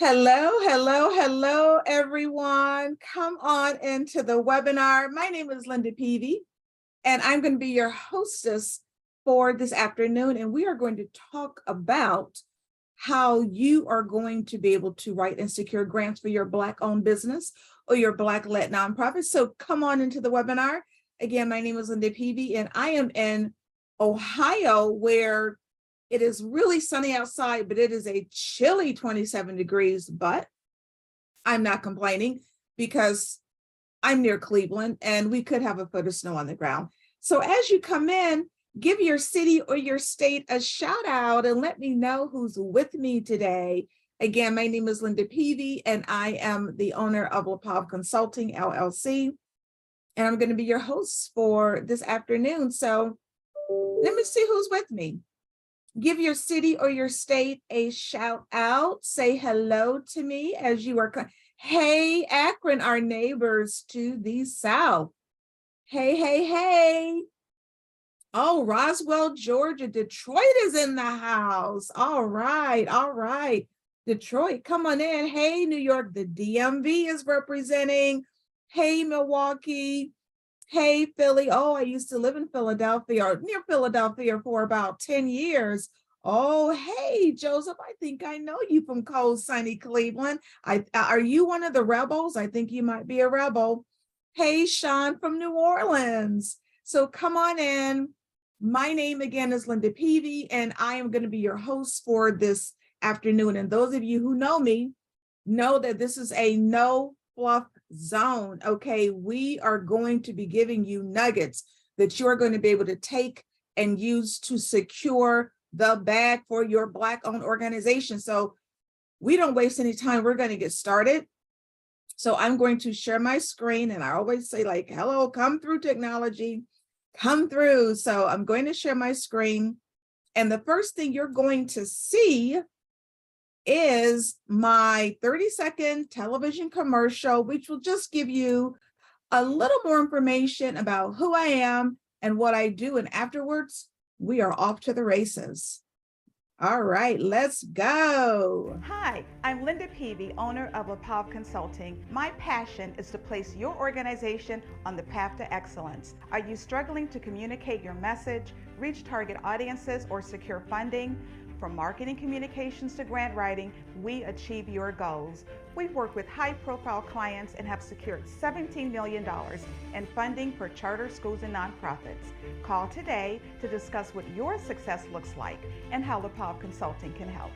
Hello, hello, hello, everyone. Come on into the webinar. My name is Linda Peavy, and I'm going to be your hostess for this afternoon. And we are going to talk about how you are going to be able to write and secure grants for your Black-owned business or your Black-led nonprofit. So come on into the webinar. Again, my name is Linda Peavy, and I am in Ohio, where it is really sunny outside, but it is a chilly 27 degrees, but I'm not complaining because I'm near Cleveland and we could have a foot of snow on the ground. So as you come in, give your city or your state a shout out and let me know who's with me today. Again, my name is Linda Peavy and I am the owner of LaPav Consulting, LLC. And I'm going to be your host for this afternoon. So let me see who's with me. Give your city or your state a shout out. Say hello to me as you are. Hey, Akron, our neighbors to the south. Hey, hey, hey. Oh, Roswell, Georgia. Detroit is in the house. All right, all right. Detroit, come on in. Hey, New York, the DMV is representing. Hey, Milwaukee. Hey, Philly. Oh, I used to live in Philadelphia or near Philadelphia for about 10 years. Oh, hey, Joseph, I think I know you from cold, sunny Cleveland. Are you one of the rebels? I think you might be a rebel. Hey, Sean from New Orleans. So come on in. My name again is Linda Peavy, and I am going to be your host for this afternoon. And those of you who know me know that this is a no fluff zone. Okay, we are going to be giving you nuggets that you're going to be able to take and use to secure the bag for your Black-owned organization. So we don't waste any time. We're going to get started. So I'm going to share my screen, and I always say, like, hello, come through technology, come through. So I'm going to share my screen, and the first thing you're going to see is my 30-second television commercial, which will just give you a little more information about who I am and what I do. And afterwards, we are off to the races. All right, let's go. Hi, I'm Linda Peavy, owner of LaPav Consulting. My passion is to place your organization on the path to excellence. Are you struggling to communicate your message, reach target audiences, or secure funding? From marketing communications to grant writing, we achieve your goals. We've worked with high-profile clients and have secured $17 million in funding for charter schools and nonprofits. Call today to discuss what your success looks like and how LaPav Consulting can help.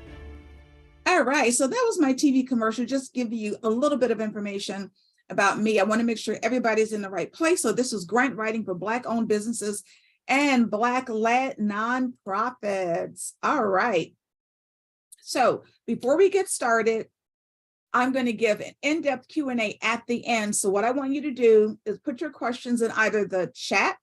All right, so that was my TV commercial, just give you a little bit of information about me. I want to make sure everybody's in the right place. So this is grant writing for Black-owned businesses and Black-led nonprofits. All right. So before we get started, I'm going to give an in-depth Q&A at the end. So what I want you to do is put your questions in either the chat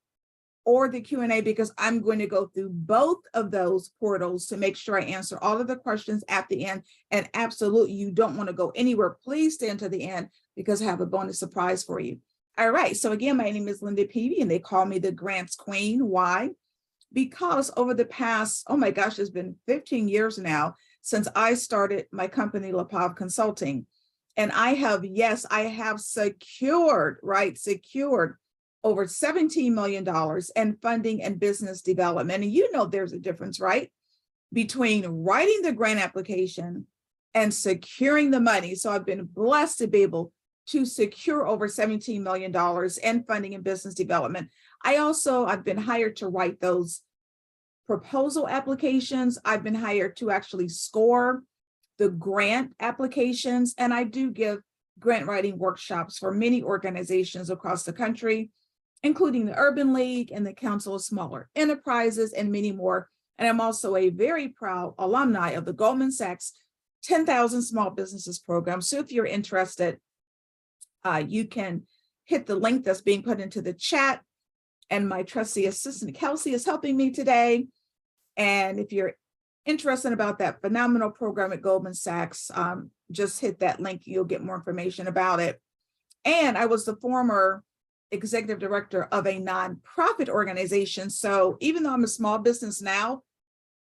or the Q&A, because I'm going to go through both of those portals to make sure I answer all of the questions at the end. And absolutely, you don't want to go anywhere. Please stay until the end because I have a bonus surprise for you. All right, so again, my name is Linda Peavy, and they call me the Grants Queen. Why? Because over the past, oh my gosh, it's been 15 years now since I started my company, LaPav Consulting. And I have secured over $17 million in funding and business development. And you know there's a difference, right, between writing the grant application and securing the money. So I've been blessed to be able to secure over $17 million in funding and business development. I've been hired to write those proposal applications. I've been hired to actually score the grant applications. And I do give grant writing workshops for many organizations across the country, including the Urban League and the Council of Smaller Enterprises and many more. And I'm also a very proud alumni of the Goldman Sachs 10,000 Small Businesses program. So if you're interested, you can hit the link that's being put into the chat. And my trusty assistant, Kelsey, is helping me today. And if you're interested about that phenomenal program at Goldman Sachs, just hit that link. You'll get more information about it. And I was the former executive director of a nonprofit organization. So even though I'm a small business now,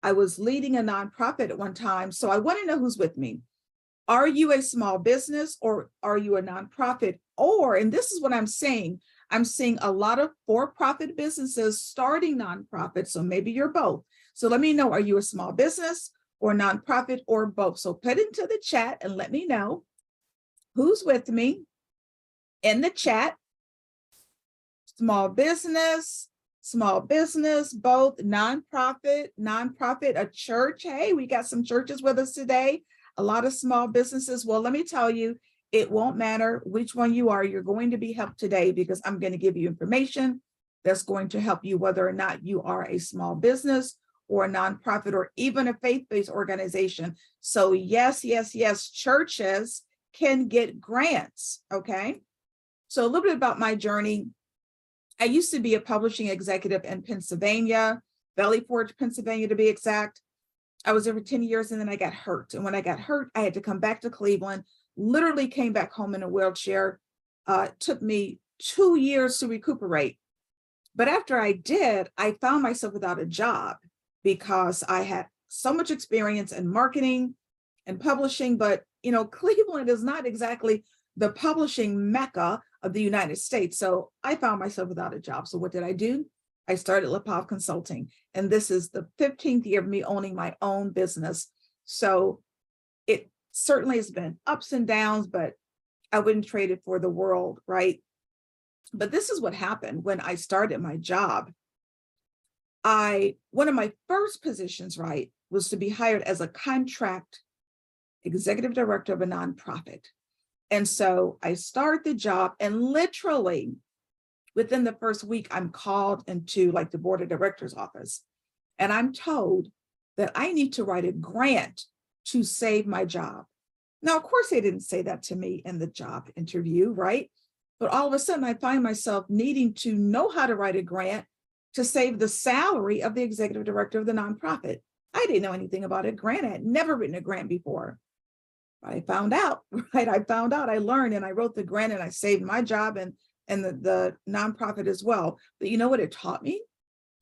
I was leading a nonprofit at one time. So I want to know who's with me. Are you a small business or are you a nonprofit? Or, and this is what I'm seeing a lot of for-profit businesses starting nonprofits. So maybe you're both. So let me know, are you a small business or nonprofit or both? So put into the chat and let me know who's with me in the chat. Small business, both, nonprofit, a church. Hey, we got some churches with us today. A lot of small businesses. Well, let me tell you, it won't matter which one you are. You're going to be helped today because I'm going to give you information that's going to help you whether or not you are a small business or a nonprofit or even a faith-based organization. So yes, churches can get grants, okay? So a little bit about my journey. I used to be a publishing executive in Pennsylvania, Valley Forge, Pennsylvania, to be exact. I was there for 10 years and then I got hurt. And when I got hurt, I had to come back to Cleveland, literally came back home in a wheelchair. It took me 2 years to recuperate. But after I did, I found myself without a job because I had so much experience in marketing and publishing. But, you know, Cleveland is not exactly the publishing mecca of the United States. So I found myself without a job. So what did I do? I started LaPav Consulting, and this is the 15th year of me owning my own business. So it certainly has been ups and downs, but I wouldn't trade it for the world, right? But this is what happened when I started my job. One of my first positions, right, was to be hired as a contract executive director of a nonprofit. And so I started the job, and literally within the first week, I'm called into like the board of directors office, and I'm told that I need to write a grant to save my job. Now, of course, they didn't say that to me in the job interview, right? But all of a sudden, I find myself needing to know how to write a grant to save the salary of the executive director of the nonprofit. I didn't know anything about a grant. I had never written a grant before. I found out, right? I learned, and I wrote the grant, and I saved my job and the nonprofit as well. But you know what it taught me?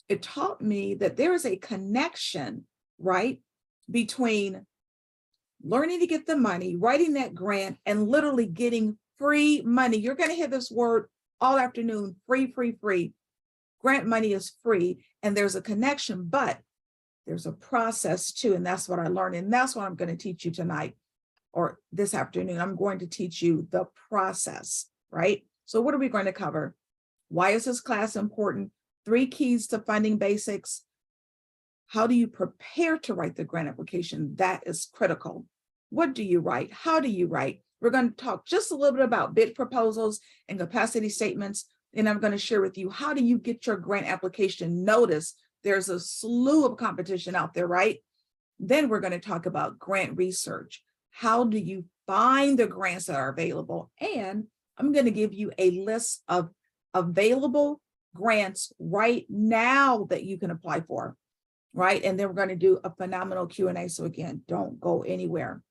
It taught me that there is a connection, right, between learning to get the money, writing that grant, and literally getting free money. You're going to hear this word all afternoon, free. Grant money is free, and there's a connection, but there's a process too, and that's what I learned, and that's what I'm going to teach you tonight. Or this afternoon, I'm going to teach you the process, right? So what are we going to cover? Why is this class important? 3 keys to funding basics. How do you prepare to write the grant application? That is critical. What do you write? How do you write? We're going to talk just a little bit about bid proposals and capacity statements. And I'm going to share with you, how do you get your grant application noticed? There's a slew of competition out there, right? Then we're going to talk about grant research. How do you find the grants that are available? And I'm going to give you a list of available grants right now that you can apply for, right? And then we're going to do a phenomenal Q&A. So again, don't go anywhere.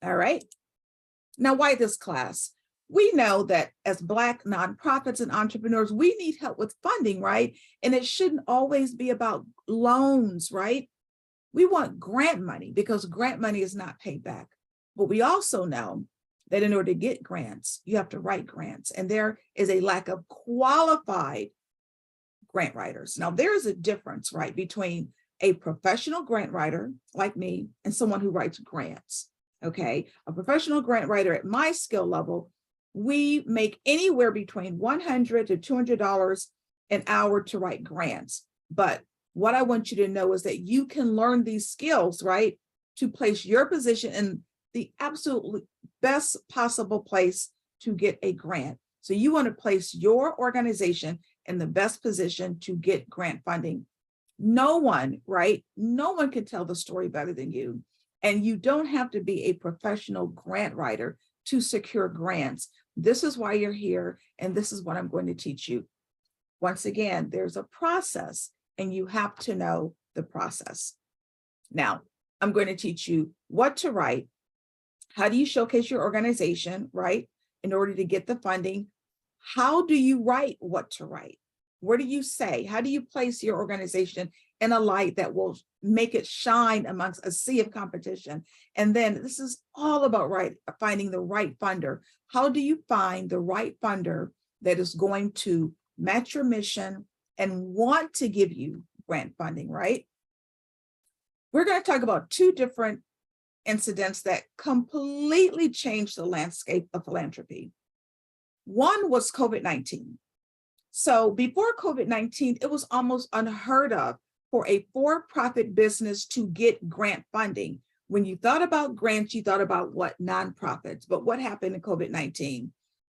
All right. Now, why this class? We know that as Black nonprofits and entrepreneurs, we need help with funding, right? And it shouldn't always be about loans, right? We want grant money because grant money is not paid back. But we also know that in order to get grants, you have to write grants. And there is a lack of qualified grant writers. Now, there is a difference, right, between a professional grant writer like me and someone who writes grants, okay? A professional grant writer at my skill level, we make anywhere between $100 to $200 an hour to write grants. But what I want you to know is that you can learn these skills, right, to place your position in the absolutely best possible place to get a grant. So you want to place your organization in the best position to get grant funding. No one, right? No one can tell the story better than you. And you don't have to be a professional grant writer to secure grants. This is why you're here, and this is what I'm going to teach you. Once again, there's a process, and you have to know the process. Now, I'm going to teach you what to write. How do you showcase your organization, right, in order to get the funding? How do you write what to write? What do you say? How do you place your organization in a light that will make it shine amongst a sea of competition? And then this is all about finding the right funder. How do you find the right funder that is going to match your mission and want to give you grant funding, right? We're going to talk about two different incidents that completely changed the landscape of philanthropy. One was COVID-19. So before COVID-19, it was almost unheard of for a for-profit business to get grant funding. When you thought about grants, you thought about what? Nonprofits. But what happened in COVID-19?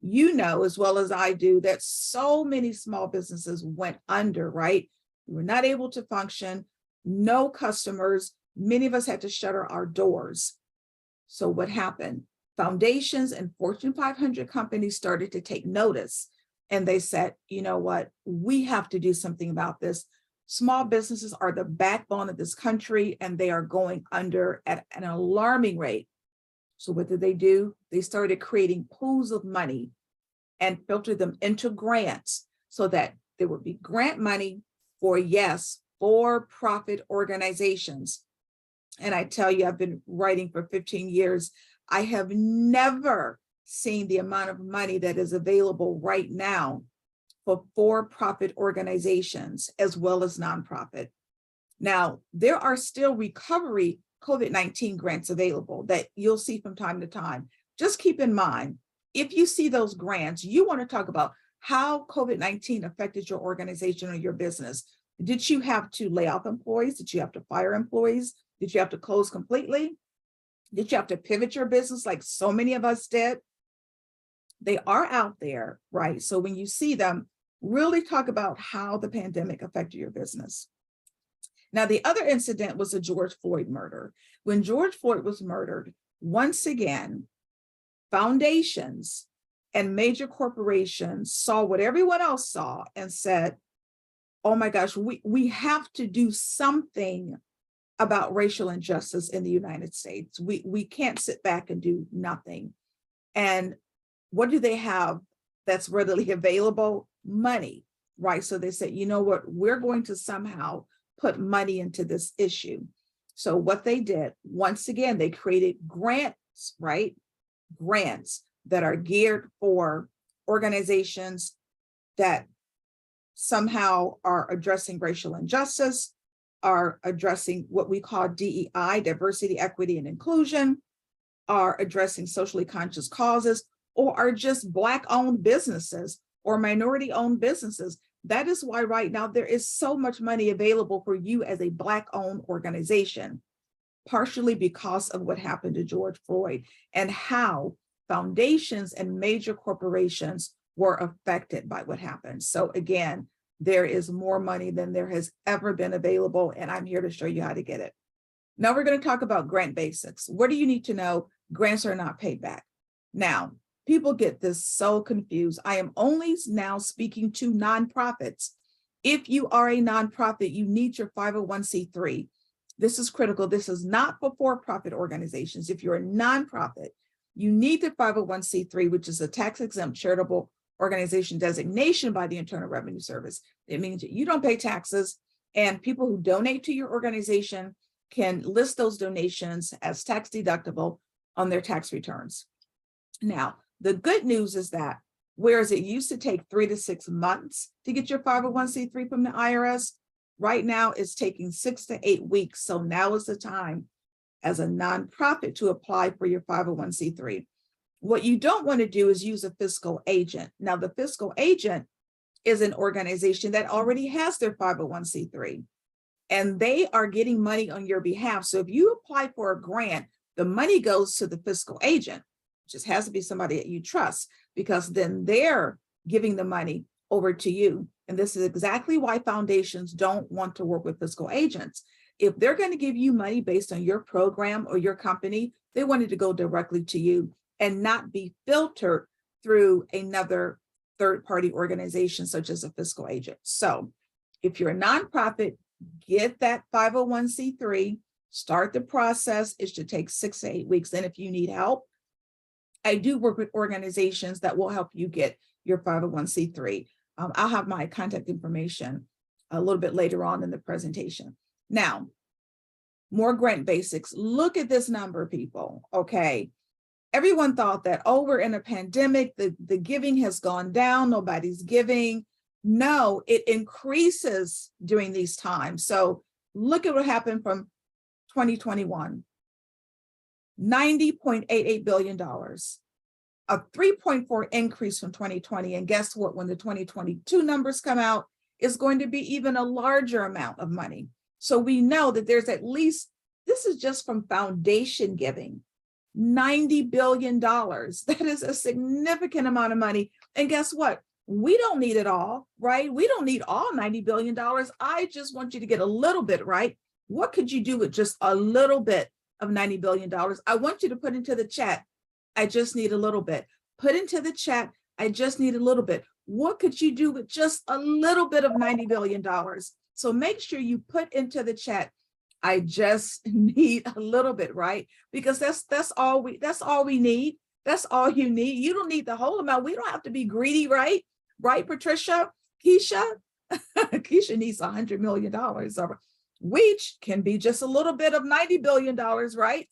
You know, as well as I do, that so many small businesses went under, right? We were not able to function, no customers. Many of us had to shutter our doors. So what happened? Foundations and Fortune 500 companies started to take notice. And they said, you know what? We have to do something about this. Small businesses are the backbone of this country, and they are going under at an alarming rate. So what did they do? They started creating pools of money and filtered them into grants so that there would be grant money for, yes, for-profit organizations. And I tell you, I've been writing for 15 years. I have never seen the amount of money that is available right now for-profit organizations as well as nonprofit. Now, there are still recovery COVID-19 grants available that you'll see from time to time. Just keep in mind, if you see those grants, you want to talk about how COVID-19 affected your organization or your business. Did you have to lay off employees? Did you have to fire employees? Did you have to close completely? Did you have to pivot your business like so many of us did? They are out there, right? So when you see them, really talk about how the pandemic affected your business. Now, the other incident was the George Floyd murder. When George Floyd was murdered, once again, foundations and major corporations saw what everyone else saw and said, oh my gosh, we have to do something about racial injustice in the United States. We can't sit back and do nothing. And what do they have that's readily available? Money, right? So they said, you know what, we're going to somehow put money into this issue. So what they did, once again, they created grants, right? Grants that are geared for organizations that somehow are addressing racial injustice, are addressing what we call DEI, diversity, equity, and inclusion, are addressing socially conscious causes, or are just Black-owned businesses or minority-owned businesses. That is why right now there is so much money available for you as a Black-owned organization, partially because of what happened to George Floyd and how foundations and major corporations were affected by what happened. So again, there is more money than there has ever been available, and I'm here to show you how to get it. Now we're going to talk about grant basics. What do you need to know? Grants are not paid back. Now, people get this so confused. I am only now speaking to nonprofits. If you are a nonprofit, you need your 501c3. This is critical. This is not for-profit organizations. If you're a nonprofit, you need the 501c3, which is a tax-exempt charitable organization designation by the Internal Revenue Service. It means that you don't pay taxes, and people who donate to your organization can list those donations as tax deductible on their tax returns. Now, the good news is that whereas it used to take 3 to 6 months to get your 501c3 from the IRS, right now it's taking 6 to 8 weeks. So now is the time as a nonprofit to apply for your 501c3. What you don't want to do is use a fiscal agent. Now, the fiscal agent is an organization that already has their 501c3, and they are getting money on your behalf. So if you apply for a grant, the money goes to the fiscal agent. It just has to be somebody that you trust, because then they're giving the money over to you. And this is exactly why foundations don't want to work with fiscal agents. If they're going to give you money based on your program or your company, they want it to go directly to you and not be filtered through another third-party organization such as a fiscal agent. So if you're a nonprofit, get that 501c3, start the process. It should take 6 to 8 weeks. And if you need help, I do work with organizations that will help you get your 501c3. I'll have my contact information a little bit later on in the presentation. Now, more grant basics. Look at this number, people, okay? Everyone thought that, oh, we're in a pandemic, the giving has gone down, nobody's giving. No, it increases during these times. So look at what happened from 2021, $90.88 billion, a 3.4 increase from 2020. And guess what? When the 2022 numbers come out, it's going to be even a larger amount of money. So we know that there's at least, this is just from foundation giving, $90 billion. That is a significant amount of money. And guess what? We don't need it all, right? We don't need all $90 billion. I just want you to get a little bit, right? What could you do with just a little bit of $90 billion? I want you to put into the chat, I just need a little bit. Put into the chat, I just need a little bit. What could you do with just a little bit of $90 billion? So make sure you put into the chat, I just need a little bit, right? Because that's all we need. That's all you need. You don't need the whole amount. We don't have to be greedy, right? Right, Patricia? Keisha? Keisha needs $100 million. We can be just a little bit of $90 billion, right?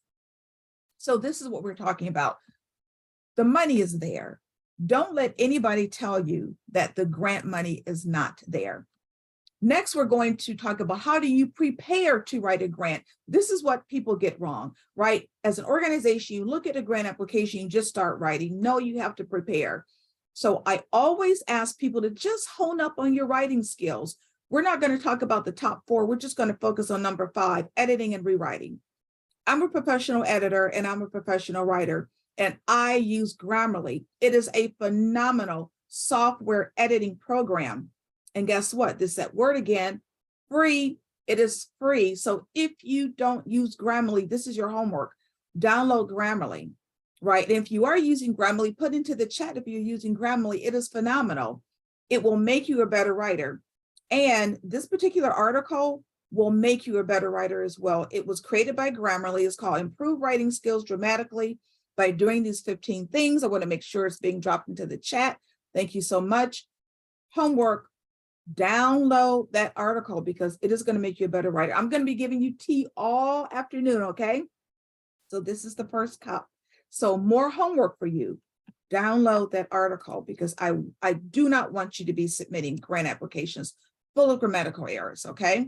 So this is what we're talking about. The money is there. Don't let anybody tell you that the grant money is not there. Next, we're going to talk about how do you prepare to write a grant. This is what people get wrong, right? As an organization, you look at a grant application, you just start writing. No, you have to prepare. So I always ask people to just hone up on your writing skills. We're not going to talk about the top 4. We're just going to focus on number 5, editing and rewriting. I'm a professional editor and I'm a professional writer, and I use Grammarly. It is a phenomenal software editing program. And guess what? This is that word again, free. It is free. So if you don't use Grammarly, this is your homework. Download Grammarly, right? And if you are using Grammarly, put into the chat if you're using Grammarly. It is phenomenal. It will make you a better writer. And this particular article will make you a better writer as well. It was created by Grammarly. It's called Improve Writing Skills Dramatically by Doing These 15 Things. I want to make sure it's being dropped into the chat. Thank you so much. Homework. Download that article because it is going to make you a better writer. I'm going to be giving you tea all afternoon, okay? So this is the first cup. So more homework for you. Download that article because I do not want you to be submitting grant applications full of grammatical errors, okay?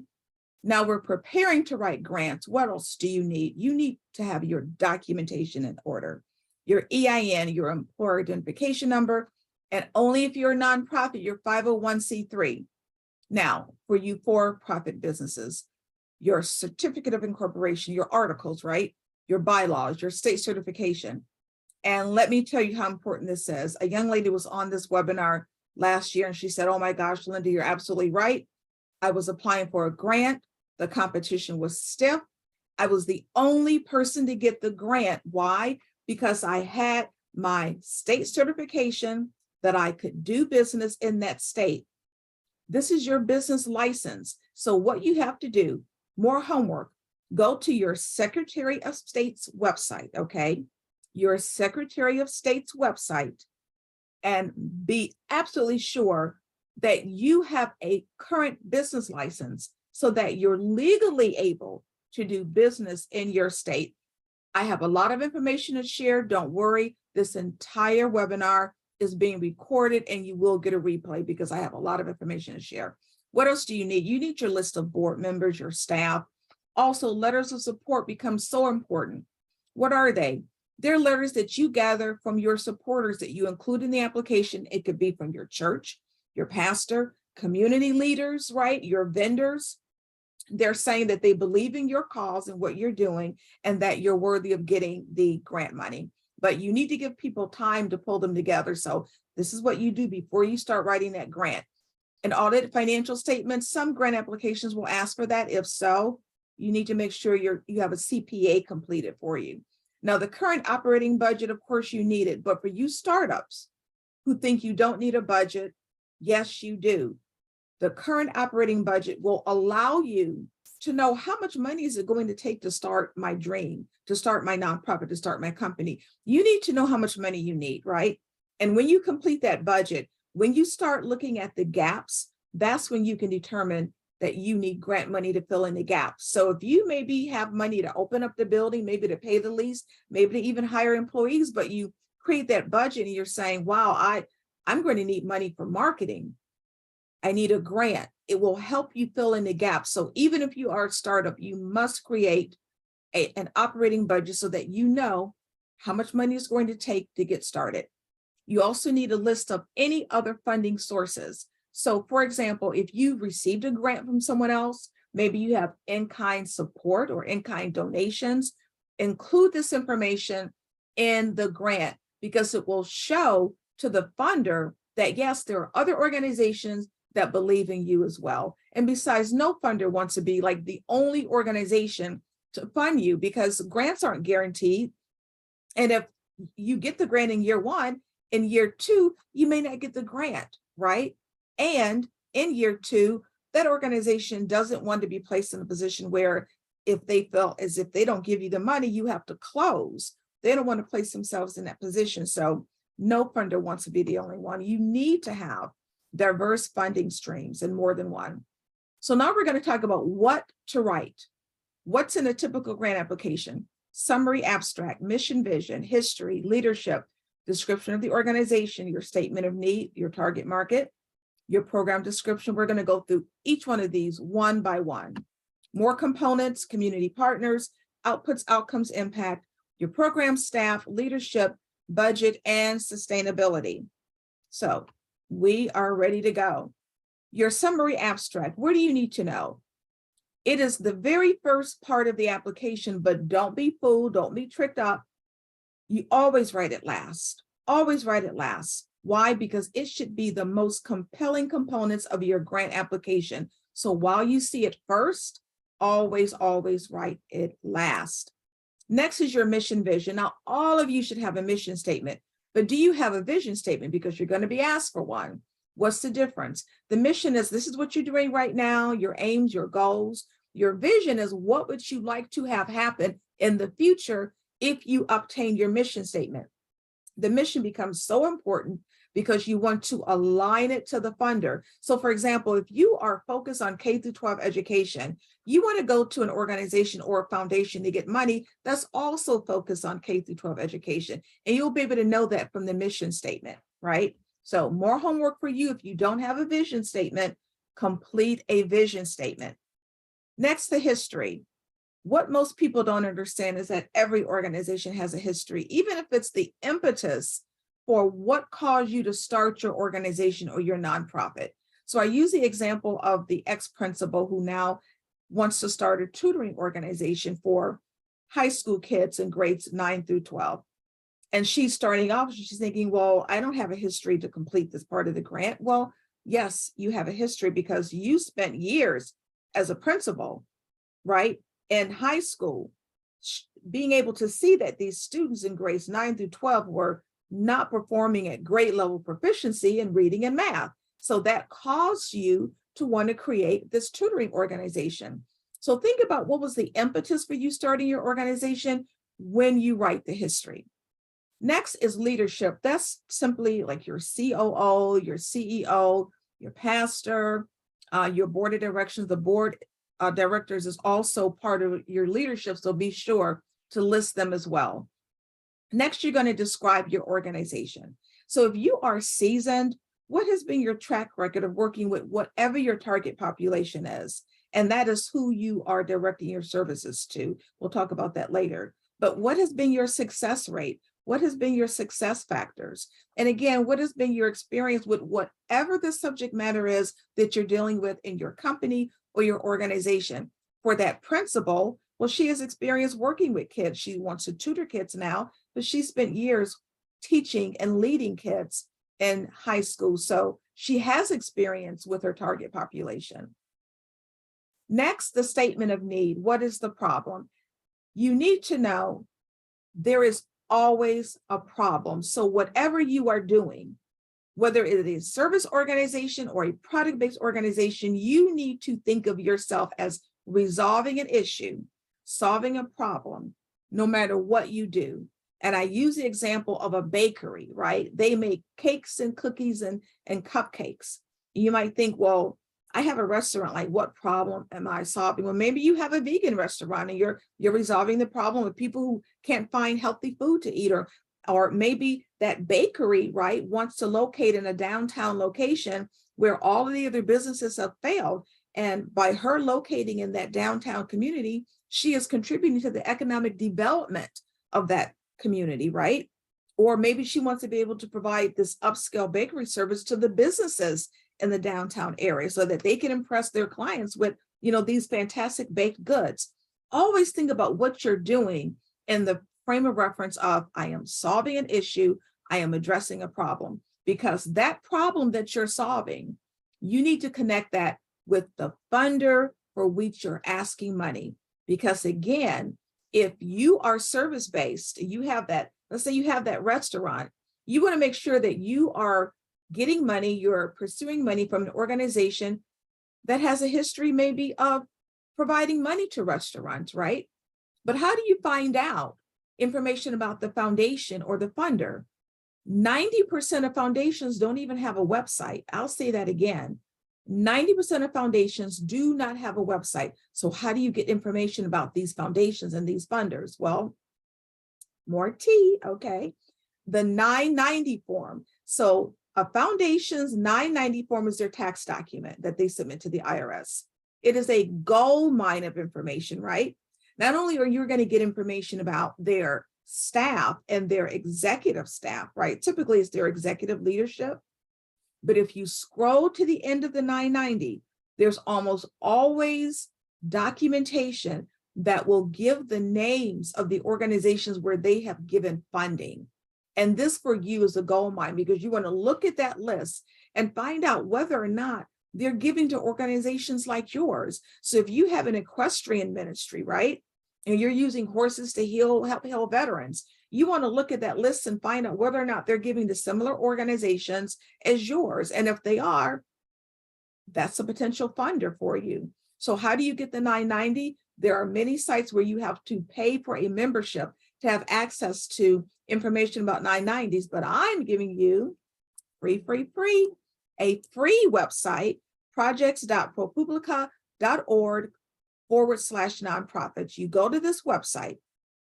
Now we're preparing to write grants. What else do you need? You need to have your documentation in order, your EIN, your employer identification number, and only if you're a nonprofit, your 501c3. Now, for you for-profit businesses, your certificate of incorporation, your articles, right? Your bylaws, your state certification. And let me tell you how important this is. A young lady was on this webinar last year and she said, oh my gosh, Linda, you're absolutely right. I was applying for a grant. The competition was stiff. I was the only person to get the grant. Why? Because I had my state certification that I could do business in that state. This is your business license. So what you have to do, more homework, go to your Secretary of State's website, okay? Your Secretary of State's website and be absolutely sure that you have a current business license so that you're legally able to do business in your state. I have a lot of information to share. Don't worry, this entire webinar is being recorded and you will get a replay because I have a lot of information to share. What else do you need? You need your list of board members, your staff. Also, letters of support become so important. What are they? They're letters that you gather from your supporters that you include in the application. It could be from your church, your pastor, community leaders, right? Your vendors. They're saying that they believe in your cause and what you're doing and that you're worthy of getting the grant money. But you need to give people time to pull them together. So this is what you do before you start writing that grant. An audit financial statement, some grant applications will ask for that. If so, you need to make sure you have a CPA completed for you. Now, the current operating budget, of course, you need it. But for you startups who think you don't need a budget, yes, you do. The current operating budget will allow you to know how much money is it going to take to start my dream, to start my nonprofit, to start my company. You need to know how much money you need, right? And when you complete that budget, When you start looking at the gaps, that's when you can determine that you need grant money to fill in the gaps. So if you maybe have money to open up the building, maybe to pay the lease, maybe to even hire employees, but you create that budget and you're saying, wow, I'm going to need money for marketing. I need a grant. It will help you fill in the gaps. So even if you are a startup, you must create an operating budget so that you know how much money it's going to take to get started. You also need a list of any other funding sources. So for example, if you've received a grant from someone else, maybe you have in-kind support or in-kind donations, include this information in the grant because it will show to the funder that yes, there are other organizations that believe in you as well. And besides, no funder wants to be like the only organization to fund you because grants aren't guaranteed. And if you get the grant in year one, in year two, you may not get the grant, right? And in year two, that organization doesn't want to be placed in a position where if they feel as if they don't give you the money, you have to close. They don't want to place themselves in that position. So no funder wants to be the only one. You need to have diverse funding streams and more than one. So now we're going to talk about what to write. What's in a typical grant application? Summary, abstract, mission, vision, history, leadership, description of the organization, your statement of need, your target market, your program description. We're going to go through each one of these one by one. More components, community partners, outputs, outcomes, impact, your program staff, leadership, budget, and sustainability. So we are ready to go. Your summary abstract, what do you need to know? It is the very first part of the application, but don't be fooled, don't be tricked up. You always write it last, always write it last. Why? Because it should be the most compelling components of your grant application. So while you see it first, always, always write it last. Next is your mission vision. Now, all of you should have a mission statement, but do you have a vision statement? Because you're going to be asked for one. What's the difference? The mission is this is what you're doing right now, your aims, your goals. Your vision is what would you like to have happen in the future if you obtain your mission statement. The mission becomes so important because you want to align it to the funder. So for example, if you are focused on K through 12 education, you want to go to an organization or a foundation to get money that's also focused on K through 12 education. And you'll be able to know that from the mission statement, right? So more homework for you. If you don't have a vision statement, complete a vision statement. Next, the history. What most people don't understand is that every organization has a history, even if it's the impetus for what caused you to start your organization or your nonprofit. So I use the example of the ex-principal who now wants to start a tutoring organization for high school kids in grades 9 through 12. And she's starting off, she's thinking, well, I don't have a history to complete this part of the grant. Well, yes, you have a history because you spent years as a principal, right? In high school, being able to see that these students in grades 9 through 12 were not performing at grade level proficiency in reading and math. So that caused you to want to create this tutoring organization. So think about what was the impetus for you starting your organization when you write the history. Next is leadership. That's simply like your COO, your CEO, your pastor, your board of directors. The board directors is also part of your leadership, so be sure to list them as well. Next, you're going to describe your organization. So if you are seasoned, what has been your track record of working with whatever your target population is? And that is who you are directing your services to. We'll talk about that later. But what has been your success rate? What has been your success factors? And again, what has been your experience with whatever the subject matter is that you're dealing with in your company or your organization? For that principal, well, she has experience working with kids. She wants to tutor kids now, but she spent years teaching and leading kids in high school. So she has experience with her target population. Next, the statement of need. What is the problem? You need to know there is always a problem. So whatever you are doing, whether it is a service organization or a product-based organization, you need to think of yourself as resolving an issue, solving a problem, no matter what you do. And I use the example of a bakery, right? They make cakes and cookies and cupcakes. You might think, well, I have a restaurant, like what problem am I solving? Well, maybe you have a vegan restaurant and you're resolving the problem with people who can't find healthy food to eat, or maybe that bakery, right, wants to locate in a downtown location where all of the other businesses have failed. And by her locating in that downtown community, she is contributing to the economic development of that community, right? Or maybe she wants to be able to provide this upscale bakery service to the businesses in the downtown area so that they can impress their clients with, these fantastic baked goods. Always think about what you're doing in the frame of reference of, I am solving an issue, I am addressing a problem, because that problem that you're solving, you need to connect that with the funder for which you're asking money. Because again, if you are service-based, you have that, let's say you have that restaurant, you want to make sure that you are getting money, you're pursuing money from an organization that has a history maybe of providing money to restaurants, right? But how do you find out information about the foundation or the funder? 90% of foundations don't even have a website. I'll say that again. 90% of foundations do not have a website. So how do you get information about these foundations and these funders? Well, more tea, okay. The 990 form. So a foundation's 990 form is their tax document that they submit to the IRS. It is a gold mine of information, right? Not only are you going to get information about their staff and their executive staff, right? Typically it's their executive leadership. But if you scroll to the end of the 990, there's almost always documentation that will give the names of the organizations where they have given funding. And this for you is a gold mine, because you want to look at that list and find out whether or not they're giving to organizations like yours. So if you have an equestrian ministry, right, and you're using horses to help heal veterans, you want to look at that list and find out whether or not they're giving to similar organizations as yours. And if they are, that's a potential funder for you. So how do you get the 990? There are many sites where you have to pay for a membership to have access to information about 990s, but I'm giving you a free website, projects.propublica.org/nonprofits. You go to this website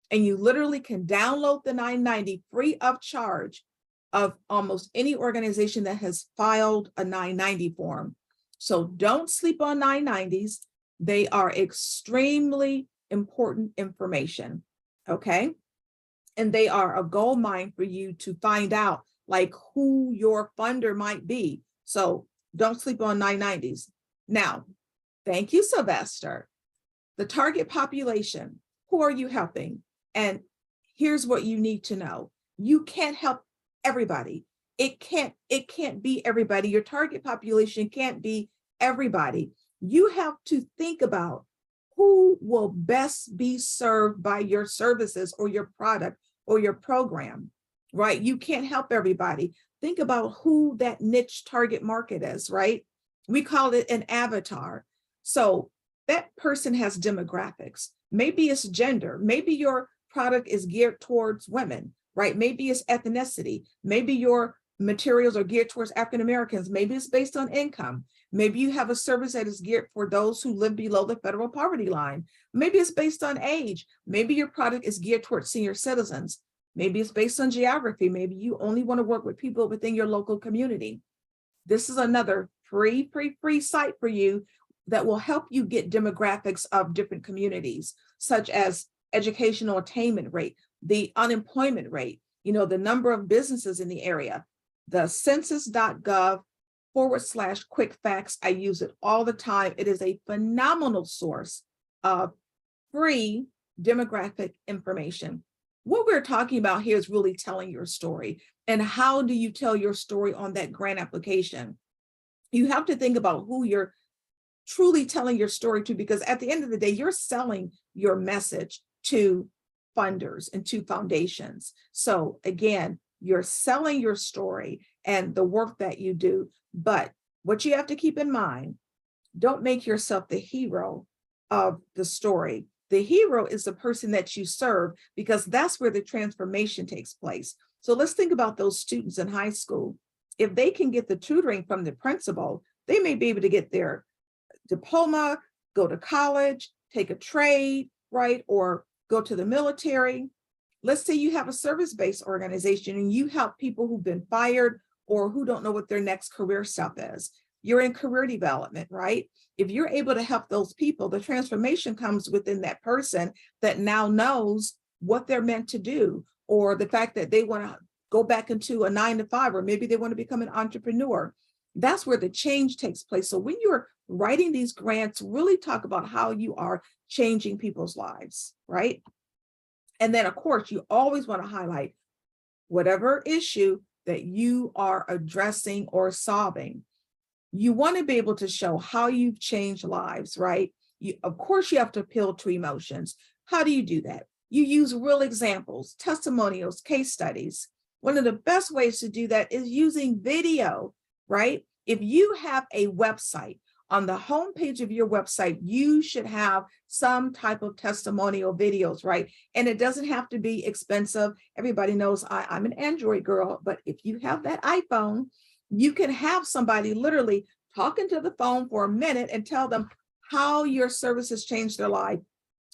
and you literally can download the 990 free of charge of almost any organization that has filed a 990 form. So don't sleep on 990s. They are extremely important information, okay? And they are a gold mine for you to find out like who your funder might be. So don't sleep on 990s. Now, thank you, Sylvester. The target population, who are you helping? And here's what you need to know. You can't help everybody. It can't be everybody. Your target population can't be everybody. You have to think about who will best be served by your services or your product or your program, right? You can't help everybody. Think about who that niche target market is, right? We call it an avatar. So that person has demographics. Maybe it's gender. Maybe your product is geared towards women, right? Maybe it's ethnicity. Maybe your materials are geared towards African Americans. Maybe it's based on income. Maybe you have a service that is geared for those who live below the federal poverty line. Maybe it's based on age. Maybe your product is geared towards senior citizens. Maybe it's based on geography. Maybe you only want to work with people within your local community. This is another free site for you that will help you get demographics of different communities, such as educational attainment rate, the unemployment rate, the number of businesses in the area. The census.gov/quick facts. I use it all the time. It is a phenomenal source of free demographic information. What we're talking about here is really telling your story. And how do you tell your story on that grant application? You have to think about who you're truly telling your story to, because at the end of the day, you're selling your message to funders and to foundations. So again, you're selling your story and the work that you do. But what you have to keep in mind, don't make yourself the hero of the story. The hero is the person that you serve, because that's where the transformation takes place. So let's think about those students in high school. If they can get the tutoring from the principal, they may be able to get their diploma, go to college, take a trade, right? Or go to the military. Let's say you have a service-based organization and you help people who've been fired or who don't know what their next career step is. You're in career development, right? If you're able to help those people, the transformation comes within that person that now knows what they're meant to do, or the fact that they want to go back into a 9-to-5, or maybe they want to become an entrepreneur. That's where the change takes place. So when you're writing these grants, really talk about how you are changing people's lives, right? And then, of course, you always want to highlight whatever issue that you are addressing or solving. You want to be able to show how you've changed lives, right? Of course, you have to appeal to emotions. How do you do that? You use real examples, testimonials, case studies. One of the best ways to do that is using video, right? If you have a website, on the homepage of your website, you should have some type of testimonial videos, right? And it doesn't have to be expensive. Everybody knows I'm an Android girl, but if you have that iPhone, you can have somebody literally talking to the phone for a minute and tell them how your service has changed their life.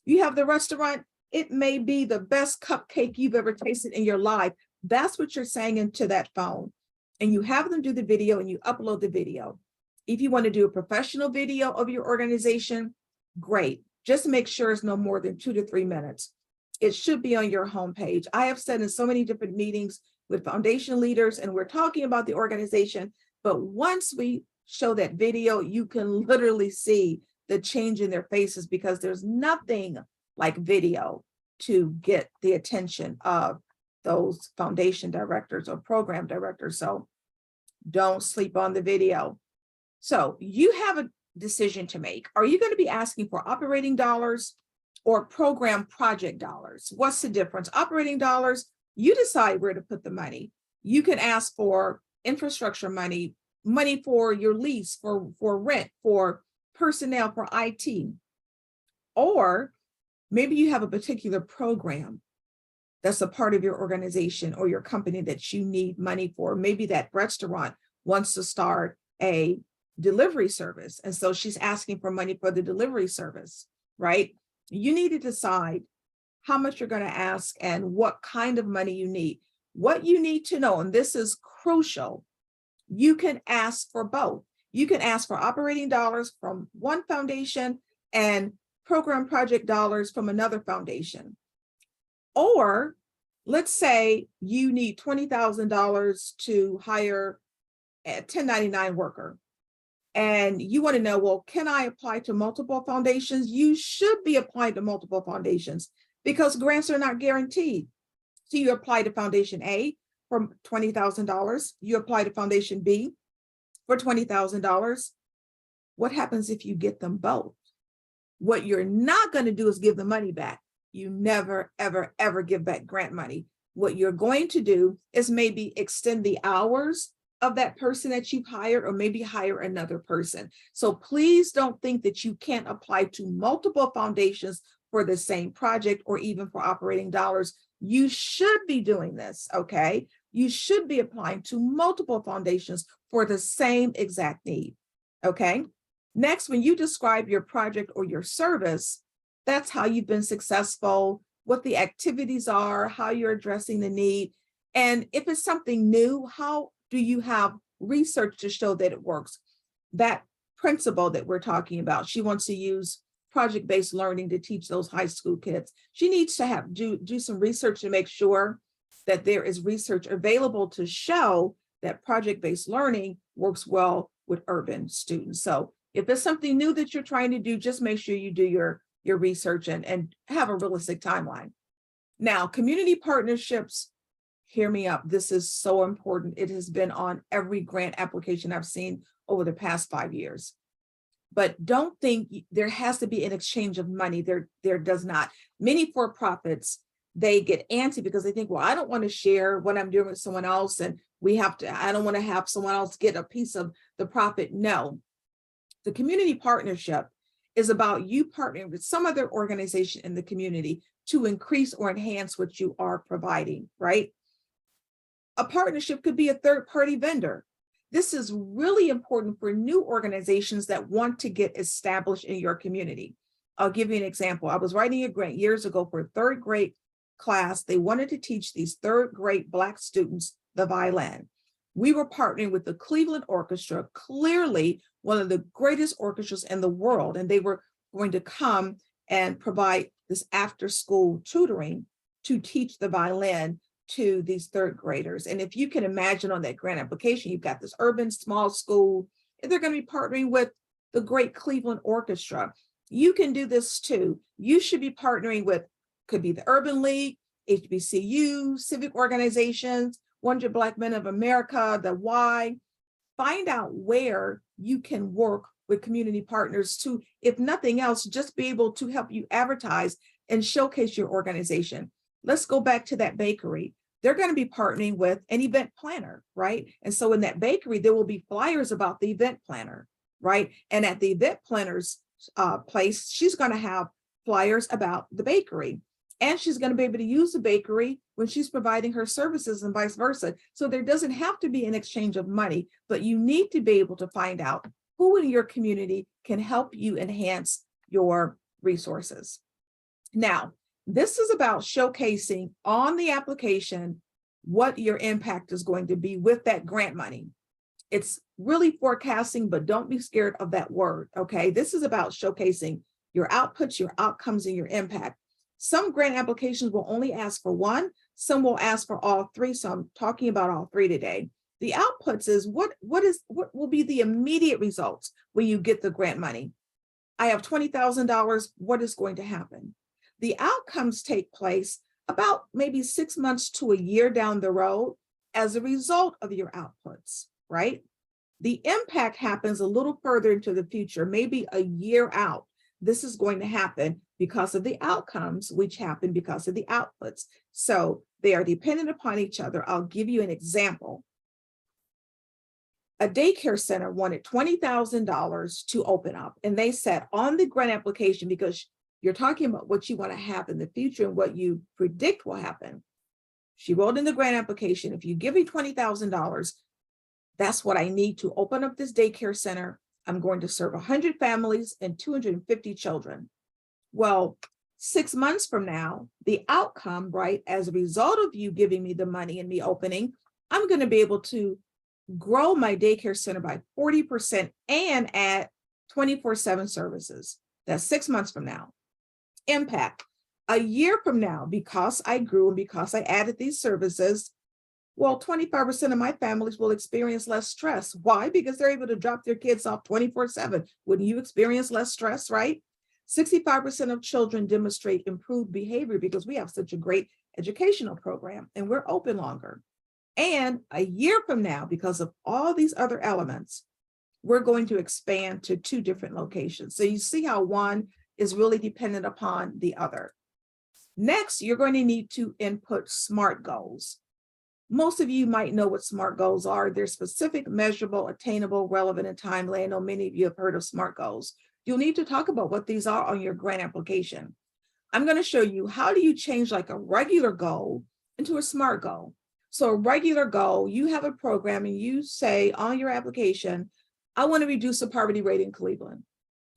You have the restaurant, it may be the best cupcake you've ever tasted in your life. That's what you're saying into that phone. And you have them do the video and you upload the video. If you want to do a professional video of your organization, great. Just make sure it's no more than 2 to 3 minutes. It should be on your homepage. I have said in so many different meetings with foundation leaders, and we're talking about the organization, but once we show that video, you can literally see the change in their faces, because there's nothing like video to get the attention of those foundation directors or program directors. So don't sleep on the video. So you have a decision to make. Are you going to be asking for operating dollars or program project dollars? What's the difference? Operating dollars, you decide where to put the money. You can ask for infrastructure money, money for your lease, for rent, for personnel, for IT. Or maybe you have a particular program that's a part of your organization or your company that you need money for. Maybe that restaurant wants to start a delivery service, and so she's asking for money for the delivery service, right? You need to decide how much you're going to ask and what kind of money you need. What you need to know, and this is crucial, you can ask for both. You can ask for operating dollars from one foundation and program project dollars from another foundation. Or let's say you need $20,000 to hire a 1099 worker. And you want to know, well, can I apply to multiple foundations? You should be applying to multiple foundations because grants are not guaranteed. So you apply to Foundation A for $20,000. You apply to Foundation B for $20,000. What happens if you get them both? What you're not going to do is give the money back. You never, ever, ever give back grant money. What you're going to do is maybe extend the hours of that person that you've hired, or maybe hire another person. So please don't think that you can't apply to multiple foundations for the same project or even for operating dollars. You should be doing this, okay? You should be applying to multiple foundations for the same exact need, okay? Next, when you describe your project or your service, that's how you've been successful, what the activities are, how you're addressing the need. And if it's something new, how do you have research to show that it works? That principal that we're talking about, she wants to use project-based learning to teach those high school kids. She needs to do some research to make sure that there is research available to show that project-based learning works well with urban students. So if it's something new that you're trying to do, just make sure you do your research and have a realistic timeline. Now, community partnerships, hear me up. This is so important. It has been on every grant application I've seen over the past 5 years. But don't think there has to be an exchange of money. There does not. Many for-profits, they get antsy because they think, well, I don't want to share what I'm doing with someone else, and I don't want to have someone else get a piece of the profit. No, the community partnership is about you partnering with some other organization in the community to increase or enhance what you are providing, right? A partnership could be a third-party vendor. This is really important for new organizations that want to get established in your community. I'll give you an example. I was writing a grant years ago for a third grade class. They wanted to teach these third grade Black students the violin. We were partnering with the Cleveland Orchestra, clearly one of the greatest orchestras in the world, and they were going to come and provide this after-school tutoring to teach the violin to these third graders. And if you can imagine on that grant application, you've got this urban small school, and they're going to be partnering with the great Cleveland Orchestra. You can do this too. You should be partnering with, could be the Urban League, HBCU, civic organizations, 100 Black Men of America, the Y. Find out where you can work with community partners to, if nothing else, just be able to help you advertise and showcase your organization. Let's go back to that bakery. They're going to be partnering with an event planner, right? And so in that bakery, there will be flyers about the event planner, right? And at the event planner's place, she's going to have flyers about the bakery. And she's going to be able to use the bakery when she's providing her services and vice versa. So there doesn't have to be an exchange of money, but you need to be able to find out who in your community can help you enhance your resources. Now, this is about showcasing on the application what your impact is going to be with that grant money. It's really forecasting, but don't be scared of that word, okay? This is about showcasing your outputs, your outcomes, and your impact. Some grant applications will only ask for one, some will ask for all three, so I'm talking about all three today. The outputs is what will be the immediate results when you get the grant money. I have $20,000, what is going to happen? The outcomes take place about maybe 6 months to a year down the road as a result of your outputs, right? The impact happens a little further into the future, maybe a year out. This is going to happen because of the outcomes, which happen because of the outputs. So they are dependent upon each other. I'll give you an example. A daycare center wanted $20,000 to open up, and they said on the grant application, because you're talking about what you want to have in the future and what you predict will happen. She wrote in the grant application, if you give me $20,000, that's what I need to open up this daycare center. I'm going to serve 100 families and 250 children. Well, 6 months from now, the outcome, right, as a result of you giving me the money and me opening, I'm going to be able to grow my daycare center by 40% and add 24/7 services. That's 6 months from now. Impact. A year from now, because I grew and because I added these services, well, 25% of my families will experience less stress. Why? Because they're able to drop their kids off 24/7. Wouldn't you experience less stress, right? 65% of children demonstrate improved behavior because we have such a great educational program and we're open longer. And a year from now, because of all these other elements, we're going to expand to 2 different locations. So you see how one is really dependent upon the other. Next, you're going to need to input SMART goals. Most of you might know what SMART goals are. They're specific, measurable, attainable, relevant, and timely. I know many of you have heard of SMART goals. You'll need to talk about what these are on your grant application. I'm going to show you how do you change like a regular goal into a SMART goal. So a regular goal, you have a program and you say on your application, I want to reduce the poverty rate in Cleveland.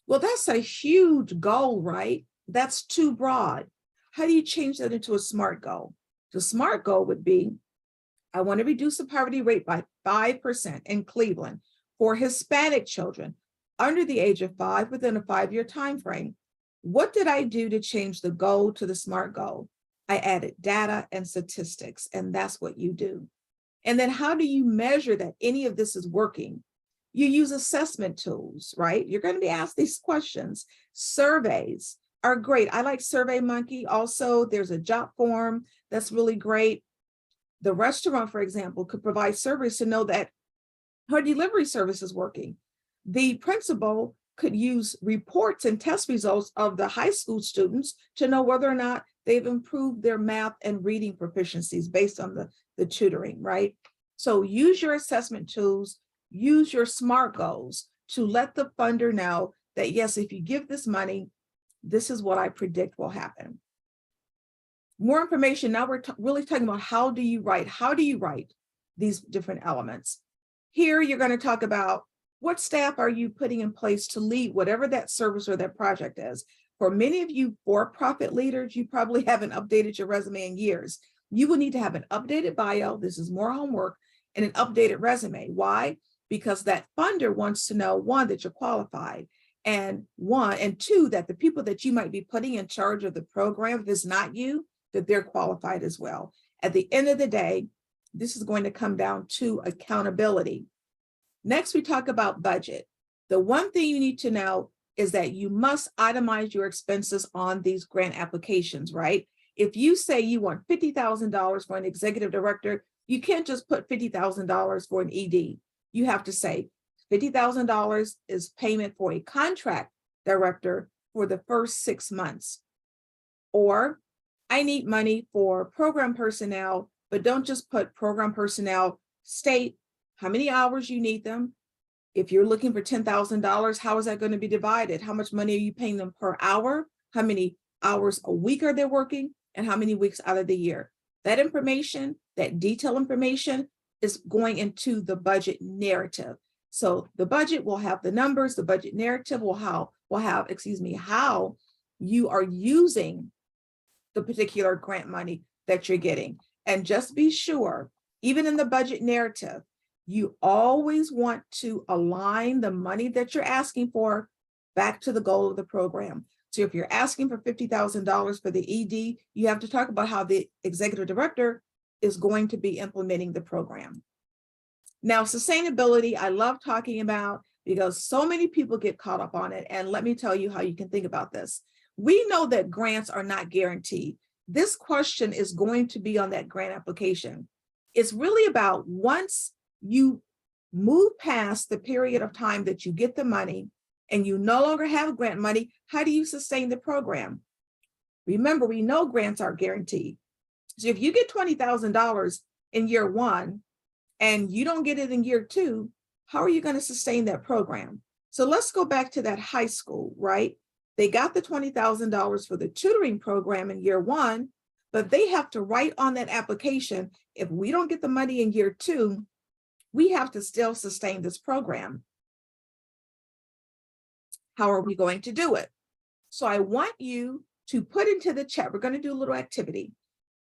Well, that's a huge goal, right? That's too broad. How do you change that into a SMART goal? The SMART goal would be, I want to reduce the poverty rate by 5% in Cleveland for Hispanic children under the age of 5 within a 5-year time frame. What did I do to change the goal to the SMART goal? I added data and statistics, and that's what you do. And then how do you measure that any of this is working? You use assessment tools, right? You're going to be asked these questions. Surveys are great. I like SurveyMonkey. Also, there's a job form that's really great. The restaurant, for example, could provide surveys to know that her delivery service is working. The principal could use reports and test results of the high school students to know whether or not they've improved their math and reading proficiencies based on the tutoring, right? So use your assessment tools, use your SMART goals to let the funder know that, yes, if you give this money, this is what I predict will happen. More information. Now we're really talking about how do you write these different elements. Here, you're going to talk about what staff are you putting in place to lead whatever that service or that project is. For many of you for-profit leaders, you probably haven't updated your resume in years. You will need to have an updated bio. This is more homework, and an updated resume. Why? Because that funder wants to know, one, that you're qualified, and two, that the people that you might be putting in charge of the program, if it's not you, that they're qualified as well. At the end of the day, this is going to come down to accountability. Next, we talk about budget. The one thing you need to know is that you must itemize your expenses on these grant applications, right? If you say you want $50,000 for an executive director, you can't just put $50,000 for an ED. You have to say $50,000 is payment for a contract director for the first 6 months. Or I need money for program personnel, but don't just put program personnel. State how many hours you need them. If you're looking for $10,000, how is that going to be divided? How much money are you paying them per hour? How many hours a week are they working? And how many weeks out of the year? That information, that detailed information, is going into the budget narrative. So the budget will have the numbers, the budget narrative will have how you are using the particular grant money that you're getting. And just be sure, even in the budget narrative, you always want to align the money that you're asking for back to the goal of the program. So if you're asking for $50,000 for the ED, you have to talk about how the executive director is going to be implementing the program. Now, sustainability, I love talking about because so many people get caught up on it. And let me tell you how you can think about this. We know that grants are not guaranteed. This question is going to be on that grant application. It's really about once you move past the period of time that you get the money and you no longer have grant money, how do you sustain the program? Remember, we know grants aren't guaranteed. So if you get $20,000 in year one and you don't get it in year two, how are you going to sustain that program? So let's go back to that high school, right? They got the $20,000 for the tutoring program in year one, but they have to write on that application, if we don't get the money in year two, we have to still sustain this program. How are we going to do it? So I want you to put into the chat, we're going to do a little activity.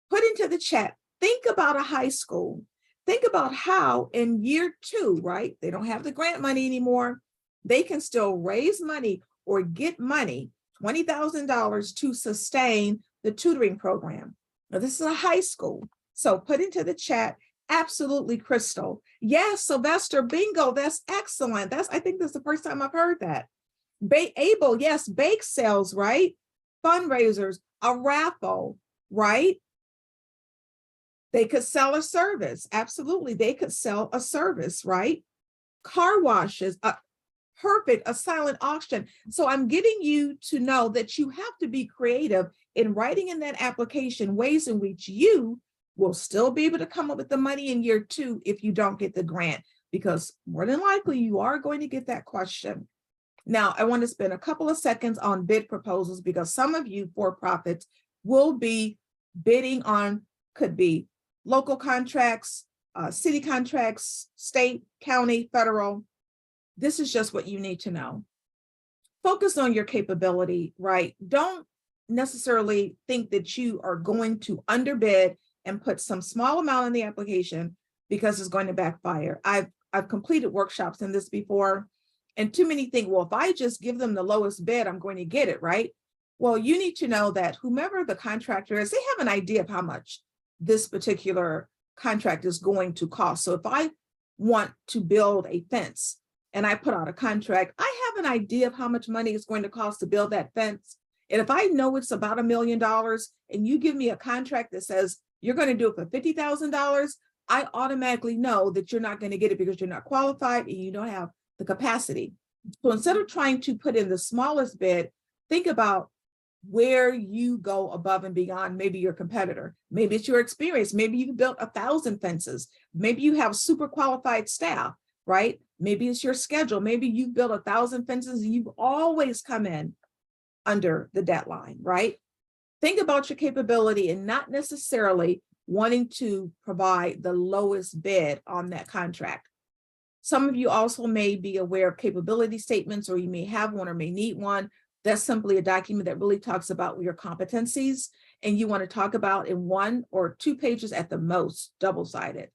Put into the chat, think about a high school. Think about how in year two, right? They don't have the grant money anymore. They can still raise money or get money, $20,000 to sustain the tutoring program. Now, this is a high school. So put into the chat, absolutely, Crystal. Yes, Sylvester, bingo, that's excellent. I think that's the first time I've heard that. Abel, yes, bake sales, right? Fundraisers, a raffle, right? They could sell a service. Absolutely, they could sell a service, right? Car washes, perfect, a silent auction. So I'm getting you to know that you have to be creative in writing in that application ways in which you will still be able to come up with the money in year two if you don't get the grant, because more than likely you are going to get that question. Now, I want to spend a couple of seconds on bid proposals because some of you for-profits will be bidding on, could be local contracts, city contracts, state, county, federal. This is just what you need to know. Focus on your capability, right? Don't necessarily think that you are going to underbid and put some small amount in the application because it's going to backfire. I've completed workshops in this before, and too many think, well, if I just give them the lowest bid, I'm going to get it, right? Well, you need to know that whomever the contractor is, they have an idea of how much this particular contract is going to cost. So if I want to build a fence and I put out a contract, I have an idea of how much money it's going to cost to build that fence. And if I know it's about $1 million and you give me a contract that says you're going to do it for $50,000, I automatically know that you're not going to get it because you're not qualified and you don't have the capacity. So instead of trying to put in the smallest bid, think about where you go above and beyond maybe your competitor. Maybe it's your experience. Maybe you've built 1,000 fences. Maybe you have super qualified staff. right? Maybe it's your schedule. Maybe you've built 1,000 fences and you've always come in under the deadline, right? Think about your capability and not necessarily wanting to provide the lowest bid on that contract. Some of you also may be aware of capability statements, or you may have one or may need one. That's simply a document that really talks about your competencies, and you want to talk about in 1 or 2 pages at the most, double-sided,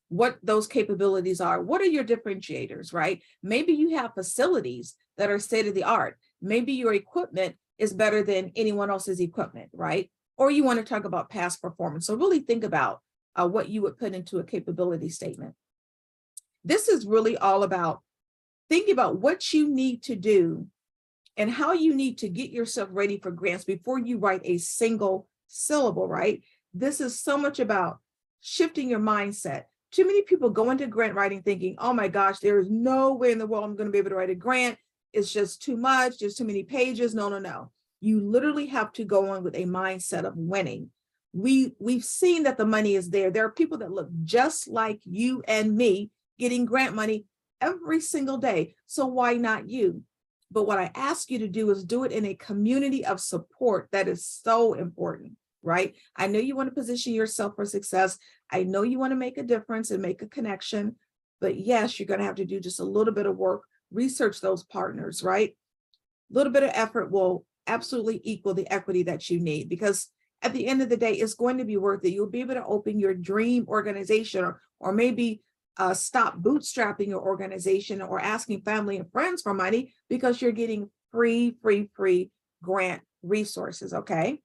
what those capabilities are. What are your differentiators, right? Maybe you have facilities that are state of the art. Maybe your equipment is better than anyone else's equipment, right? Or you want to talk about past performance. So really think about what you would put into a capability statement. This is really all about thinking about what you need to do and how you need to get yourself ready for grants before you write a single syllable, right? This is so much about shifting your mindset. Too many people go into grant writing thinking, oh my gosh, there is no way in the world I'm going to be able to write a grant. It's just too much. There's too many pages. No, no, no. You literally have to go on with a mindset of winning. We've seen that the money is there. There are people that look just like you and me getting grant money every single day. So why not you? But what I ask you to do is do it in a community of support. That is so important, right? I know you want to position yourself for success. I know you want to make a difference and make a connection, but yes, you're going to have to do just a little bit of work, research those partners, right? A little bit of effort will absolutely equal the equity that you need, because at the end of the day, it's going to be worth it. You'll be able to open your dream organization, or maybe stop bootstrapping your organization or asking family and friends for money, because you're getting free grant resources, okay?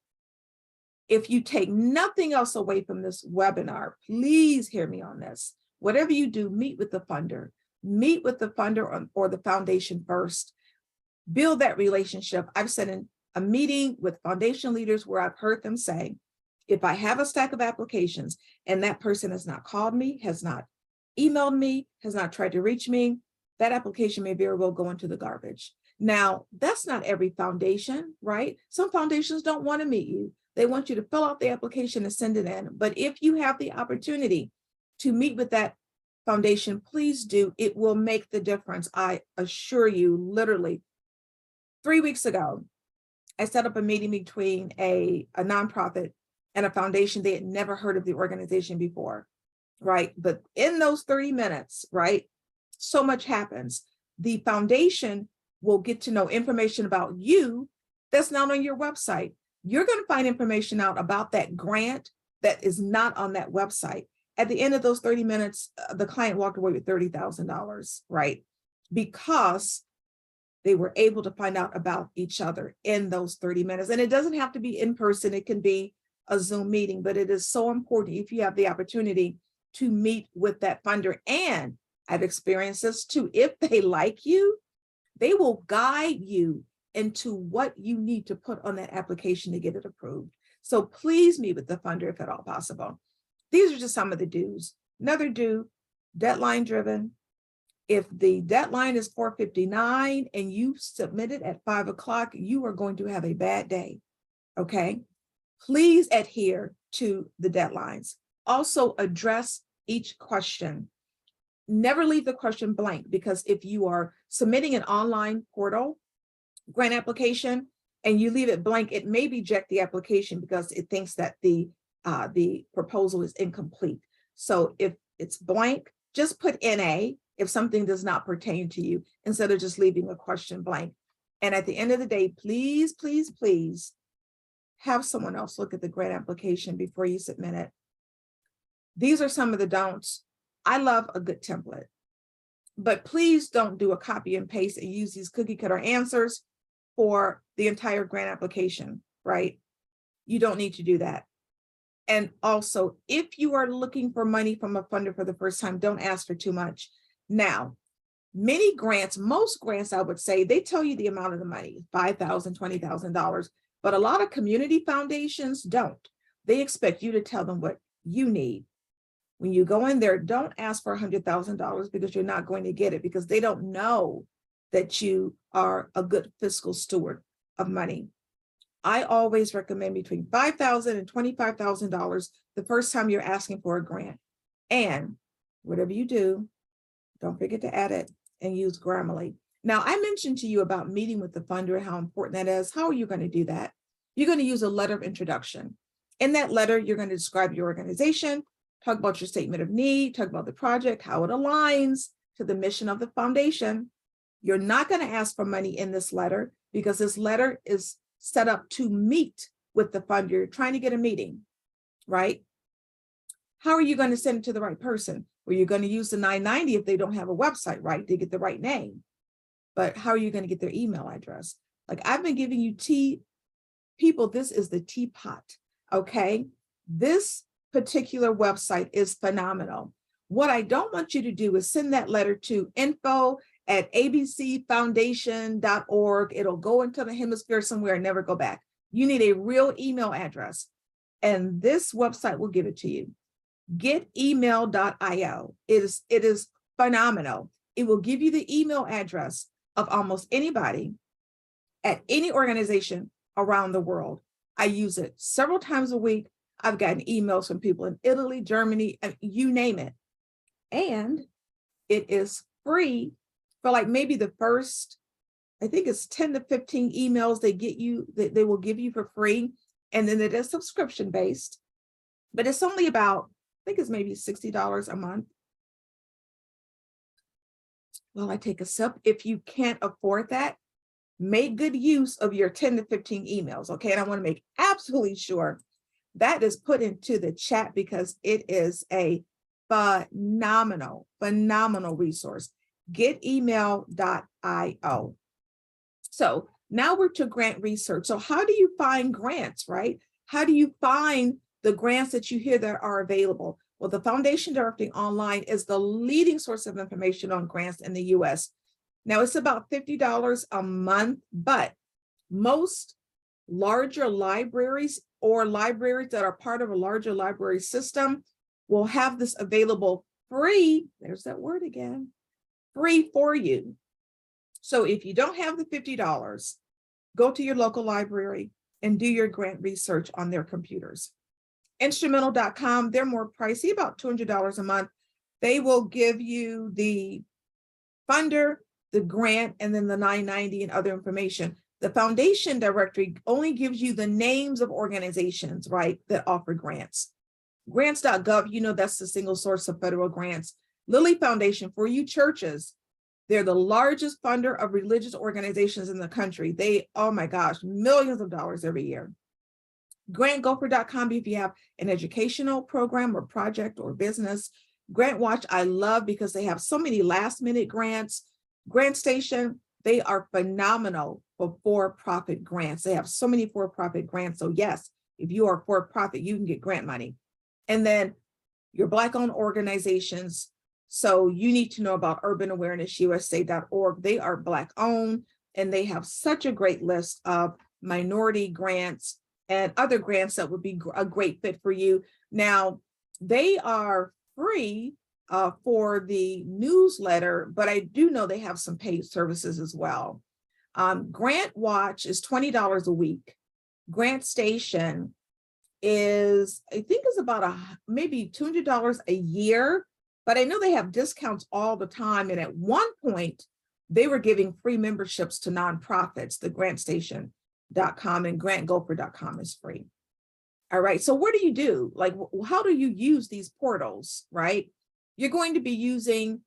If you take nothing else away from this webinar, please hear me on this. Whatever you do, meet with the funder. Meet with the funder or the foundation first. Build that relationship. I've sat in a meeting with foundation leaders where I've heard them say, if I have a stack of applications and that person has not called me, has not emailed me, has not tried to reach me, that application may very well go into the garbage. Now, that's not every foundation, right? Some foundations don't want to meet you. They want you to fill out the application and send it in. But if you have the opportunity to meet with that foundation, please do. It will make the difference. I assure you, literally 3 weeks ago, I set up a meeting between a nonprofit and a foundation. They had never heard of the organization before, right? But in those 30 minutes, right, so much happens. The foundation will get to know information about you that's not on your website. You're going to find information out about that grant that is not on that website. At the end of those 30 minutes, the client walked away with $30,000, right? Because they were able to find out about each other in those 30 minutes. And it doesn't have to be in person. It can be a Zoom meeting, but it is so important if you have the opportunity to meet with that funder. And I've experienced this too. If they like you, they will guide you into what you need to put on that application to get it approved. So please meet with the funder if at all possible. These are just some of the do's. Another do, deadline driven. If the deadline is 4:59 and you submit it at 5 o'clock, you are going to have a bad day, okay? Please adhere to the deadlines. Also address each question. Never leave the question blank, because if you are submitting an online portal grant application and you leave it blank, it may reject the application because it thinks that the proposal is incomplete. So if it's blank, just put NA if something does not pertain to you, instead of just leaving a question blank. And at the end of the day, please, please, please have someone else look at the grant application before you submit it. These are some of the don'ts. I love a good template, but please don't do a copy and paste and use these cookie cutter answers for the entire grant application, right? You don't need to do that. And also, if you are looking for money from a funder for the first time, don't ask for too much. Now, many grants, most grants, I would say, they tell you the amount of the money, $5,000, $20,000, but a lot of community foundations don't. They expect you to tell them what you need. When you go in there, don't ask for $100,000 because you're not going to get it, because they don't know that you are a good fiscal steward of money. I always recommend between $5,000 and $25,000 the first time you're asking for a grant. And whatever you do, Don't forget to add it and use Grammarly. Now, I mentioned to you about meeting with the funder and how important that is. How are you going to do that? You're going to use a letter of introduction. In that letter, you're going to describe your organization, talk about your statement of need, talk about the project, how it aligns to the mission of the foundation. You're not going to ask for money in this letter because this letter is set up to meet with the funder. You're trying to get a meeting, right? How are you going to send it to the right person? Well, you're going to use the 990 if they don't have a website, right? To get the right name. But how are you going to get their email address? Like I've been giving you people, this is the teapot, okay? This particular website is phenomenal. What I don't want you to do is send that letter to info@abcfoundation.org. It'll go into the hemisphere somewhere and never go back. You need a real email address. And this website will give it to you. Getemail.io. It is phenomenal. It will give you the email address of almost anybody at any organization around the world. I use it several times a week. I've gotten emails from people in Italy, Germany, and you name it. And it is free for like maybe the first, I think it's 10 to 15 emails they will give you for free. And then it is subscription based, but it's only about, I think it's maybe $60 a month. Well, I take a sip. If you can't afford that, make good use of your 10 to 15 emails, okay? And I want to make absolutely sure that is put into the chat because it is a phenomenal resource. Getemail.io. So now we're to grant research. So how do you find grants, right? How do you find the grants that you hear that are available? Well, the Foundation Directing Online is the leading source of information on grants in the US. Now it's about $50 a month, but most larger libraries or libraries that are part of a larger library system will have this available free. There's that word again, free for you. So if you don't have the $50, go to your local library and do your grant research on their computers. Instrumental.com, they're more pricey, about $200 a month. They will give you the funder, the grant, and then the 990 and other information. The foundation directory only gives you the names of organizations, right, that offer grants. Grants.gov, you know, that's the single source of federal grants. Lilly Foundation, for you churches, they're the largest funder of religious organizations in the country. They, oh my gosh, millions of dollars every year. GrantGopher.com, if you have an educational program or project or business. GrantWatch, I love because they have so many last minute grants. GrantStation, they are phenomenal for for-profit grants. They have so many for-profit grants. So yes, if you are for-profit, you can get grant money. And then your Black-owned organizations. So you need to know about urbanawarenessusa.org. They are Black-owned and they have such a great list of minority grants and other grants that would be a great fit for you. Now, they are free for the newsletter, but I do know they have some paid services as well. Grant Watch is $20 a week. Grant Station is, I think is about maybe $200 a year, but I know they have discounts all the time. And at one point, they were giving free memberships to nonprofits. The GrantStation.com and GrantGopher.com is free. All right, so what do you do? Like, how do you use these portals, right? You're going to be using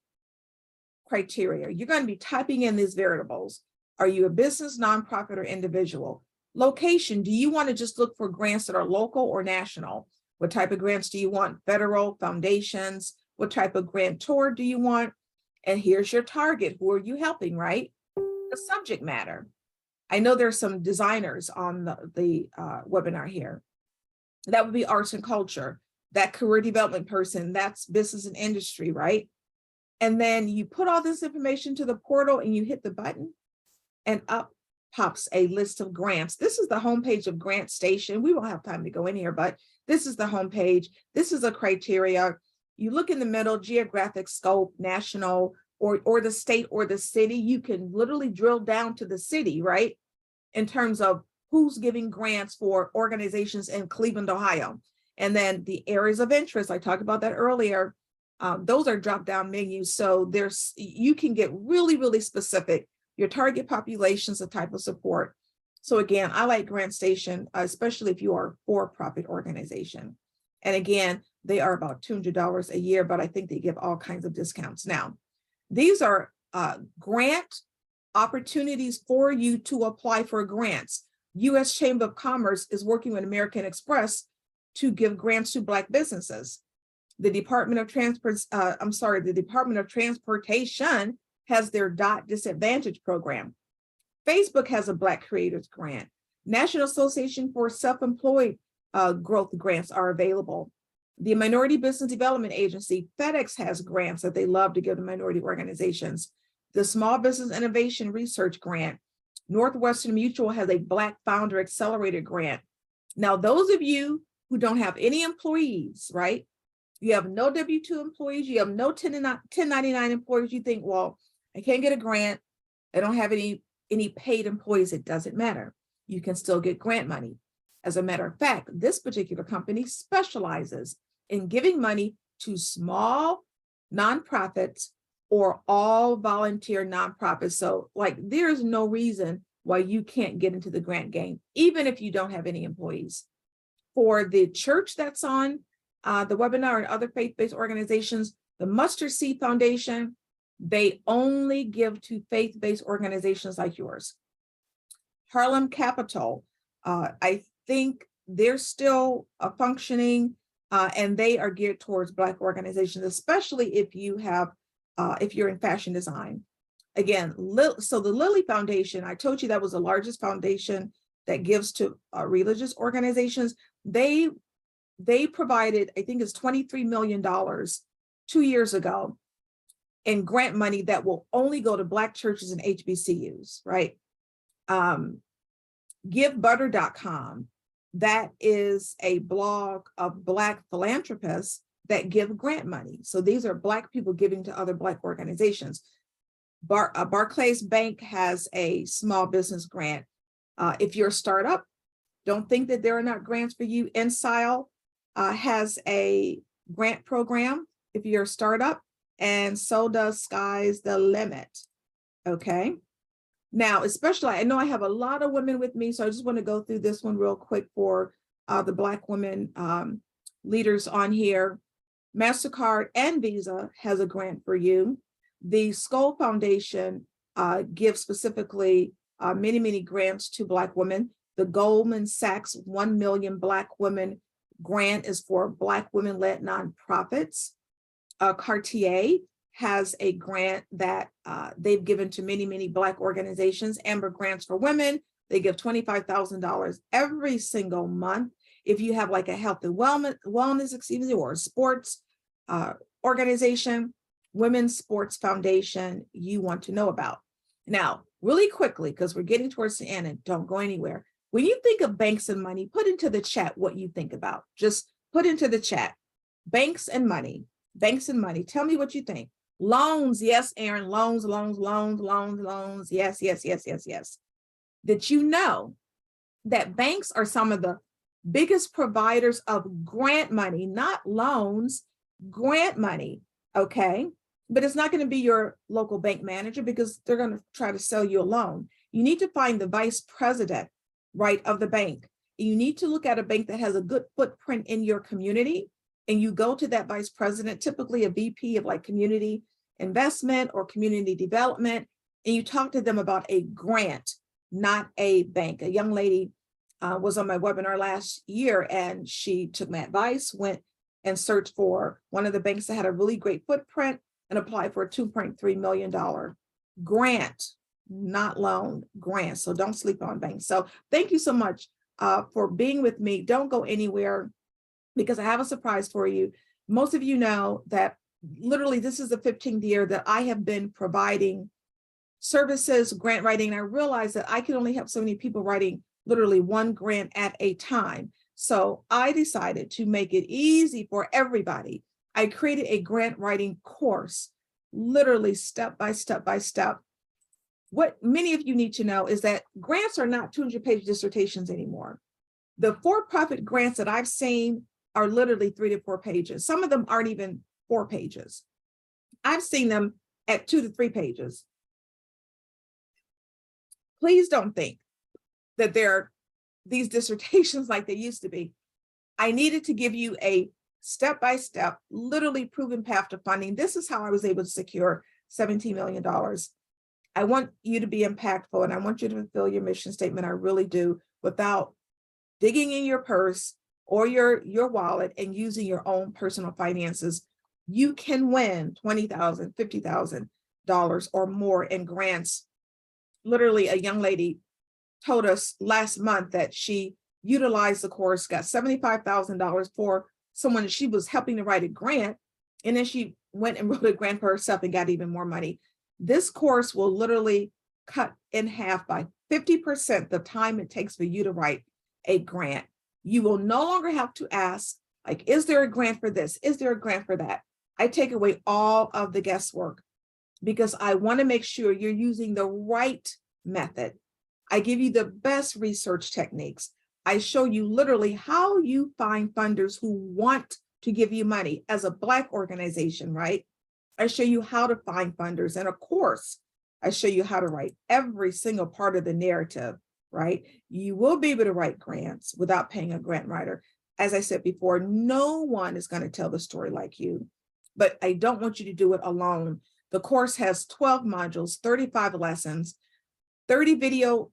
criteria. You're going to be typing in these variables. Are you a business, nonprofit, or individual? Location, do you want to just look for grants that are local or national? What type of grants do you want? Federal, foundations? What type of grantor do you want? And here's your target. Who are you helping, right? The subject matter. I know there's some designers on the webinar here. That would be arts and culture. That career development person, that's business and industry, right? And then you put all this information to the portal and you hit the button and up pops a list of grants. This is the homepage of Grant Station. We won't have time to go in here, but this is the homepage. This is a criteria. You look in the middle, geographic scope, national, or the state or the city. You can literally drill down to the city, right? In terms of who's giving grants for organizations in Cleveland, Ohio. And then the areas of interest, I talked about that earlier. Those are drop-down menus. So you can get really, really specific, your target populations, the type of support. So again, I like GrantStation, especially if you are a for-profit organization. And again, they are about $200 a year, but I think they give all kinds of discounts. Now, these are grant opportunities for you to apply for grants. U.S. Chamber of Commerce is working with American Express to give grants to Black businesses. The Department of Transportation has their Dot Disadvantage program. Facebook has a Black Creators Grant. National Association for Self-Employed Growth grants are available. The Minority Business Development Agency, FedEx, has grants that they love to give to minority organizations. The Small Business Innovation Research Grant. Northwestern Mutual has a Black Founder Accelerator Grant. Now, those of you who don't have any employees, right? You have no W-2 employees, you have no 1099 employees, you think, well, I can't get a grant, I don't have any paid employees. It doesn't matter. You can still get grant money. As a matter of fact, this particular company specializes in giving money to small nonprofits or all volunteer nonprofits. So like, there's no reason why you can't get into the grant game, even if you don't have any employees. For the church that's on the webinar and other faith-based organizations, the Mustard Seed Foundation, they only give to faith-based organizations like yours. Harlem Capital, I think they're still functioning and they are geared towards Black organizations, especially if you're in fashion design. Again, so the Lilly Foundation, I told you that was the largest foundation that gives to religious organizations. They provided, I think it's $23 million 2 years ago in grant money that will only go to Black churches and HBCUs, right? GiveButter.com, that is a blog of Black philanthropists that give grant money. So these are Black people giving to other Black organizations. Barclays Bank has a small business grant. If you're a startup, don't think that there are not grants for you. Ensile has a grant program if you're a startup, and so does Sky's the Limit. Okay. Now, especially, I know I have a lot of women with me, so I just want to go through this one real quick for the Black women leaders on here. MasterCard and Visa has a grant for you. The Skoll Foundation gives specifically many, many grants to Black women. The Goldman Sachs 1 Million Black Women grant is for Black women-led nonprofits. Cartier has a grant that they've given to many, many Black organizations. Amber Grants for Women, they give $25,000 every single month. If you have like a health and wellness, or a sports organization, Women's Sports Foundation, you want to know about. Now, really quickly, because we're getting towards the end and don't go anywhere. When you think of banks and money, put into the chat what you think about. Just put into the chat, banks and money, banks and money. Tell me what you think. Loans, yes, Aaron, loans, yes, yes, yes, yes, yes. Did you know that banks are some of the biggest providers of grant money, not loans, grant money, okay? But it's not going to be your local bank manager because they're going to try to sell you a loan. You need to find the vice president, right, of the bank. You need to look at a bank that has a good footprint in your community, and you go to that vice president, typically a VP of like community investment or community development, and you talk to them about a grant, not a bank. A young lady was on my webinar last year, and she took my advice, went and searched for one of the banks that had a really great footprint and applied for a $2.3 million grant, not loan, grant. So don't sleep on banks. So thank you so much for being with me. Don't go anywhere because I have a surprise for you. Most of you know that literally this is the 15th year that I have been providing services, grant writing. And I realized that I can only help so many people writing literally one grant at a time. So I decided to make it easy for everybody. I created a grant writing course, literally step by step by step. What many of you need to know is that grants are not 200-page dissertations anymore. The for-profit grants that I've seen are literally 3 to 4 pages. Some of them aren't even 4 pages. I've seen them at 2 to 3 pages. Please don't think that there are these dissertations like they used to be. I needed to give you a step-by-step, literally proven path to funding. This is how I was able to secure $17 million. I want you to be impactful, and I want you to fulfill your mission statement. I really do, without digging in your purse or your wallet and using your own personal finances. You can win $20,000, $50,000 or more in grants. Literally, a young lady told us last month that she utilized the course, got $75,000 for someone that she was helping to write a grant, and then she went and wrote a grant for herself and got even more money. This course will literally cut in half by 50% the time it takes for you to write a grant. You will no longer have to ask, like, is there a grant for this? Is there a grant for that? I take away all of the guesswork because I want to make sure you're using the right method. I give you the best research techniques. I show you literally how you find funders who want to give you money as a Black organization, right? I show you how to find funders. And of course, I show you how to write every single part of the narrative, right? You will be able to write grants without paying a grant writer. As I said before, no one is going to tell the story like you, but I don't want you to do it alone. The course has 12 modules, 35 lessons, 30 video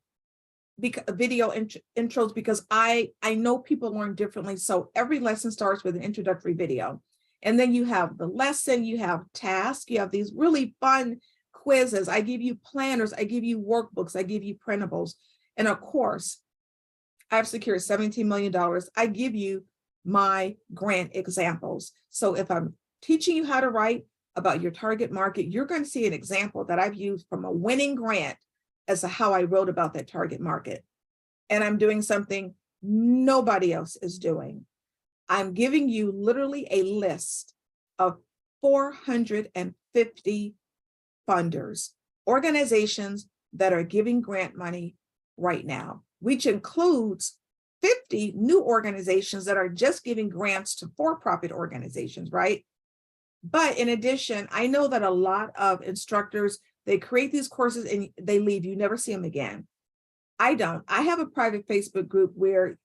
intros, because I know people learn differently. So every lesson starts with an introductory video. And then you have the lesson, you have tasks, you have these really fun quizzes. I give you planners, I give you workbooks, I give you printables. And of course, I've secured $17 million. I give you my grant examples. So if I'm teaching you how to write about your target market, you're going to see an example that I've used from a winning grant as to how I wrote about that target market. And I'm doing something nobody else is doing. I'm giving you literally a list of 450 funders, organizations that are giving grant money right now, which includes 50 new organizations that are just giving grants to for-profit organizations, right? But in addition, I know that a lot of instructors, they create these courses and they leave, you never see them again. I don't. I have a private Facebook group where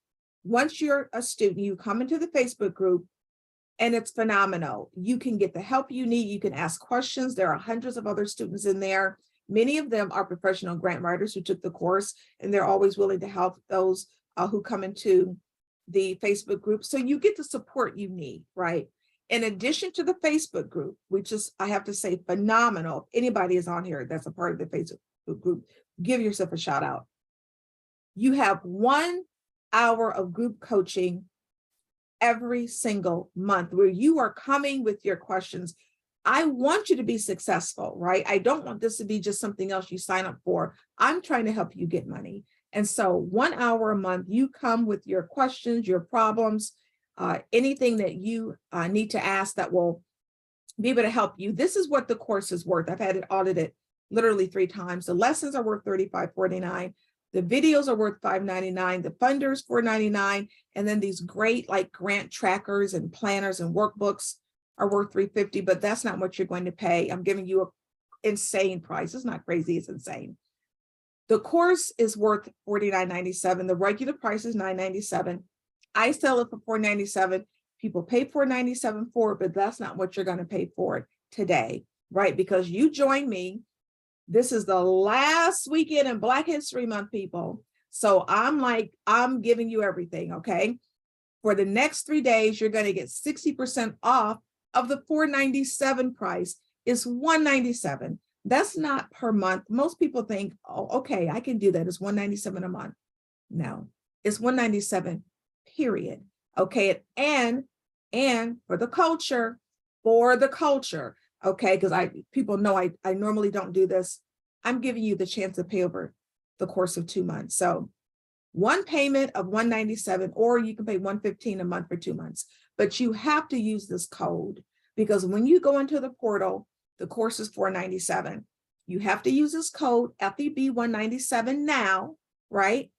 once you're a student, you come into the Facebook group and it's phenomenal. You can get the help you need. You can ask questions. There are hundreds of other students in there. Many of them are professional grant writers who took the course, and they're always willing to help those who come into the Facebook group. So you get the support you need, right? In addition to the Facebook group, which is, I have to say, phenomenal. If anybody is on here that's a part of the Facebook group, give yourself a shout out. You have 1 hour of group coaching every single month where you are coming with your questions. I want you to be successful, right? I don't want this to be just something else you sign up for. I'm trying to help you get money. And so 1 hour a month, you come with your questions, your problems, anything that you need to ask that will be able to help you. This is what the course is worth. I've had it audited literally 3 times. The lessons are worth $35.49. The videos are worth $5.99. The funders $4.99. And then these great like grant trackers and planners and workbooks are worth $3.50, but that's not what you're going to pay. I'm giving you an insane price. It's not crazy, it's insane. The course is worth $49.97. The regular price is $9.97. I sell it for $4.97. People pay $4.97 for it, but that's not what you're going to pay for it today, right? Because you join me. This is the last weekend in Black History Month, people. So I'm giving you everything, okay? For the next 3 days, you're going to get 60% off of the $4.97 price. It's $197. That's not per month. Most people think, oh, okay, I can do that. It's $197 a month. No, it's $197, period. Okay, and for the culture, okay, because people know I normally don't do this. I'm giving you the chance to pay over the course of 2 months. So one payment of $197, or you can pay $115 a month for 2 months. But you have to use this code, because when you go into the portal, the course is $497. You have to use this code FEB197 now, right?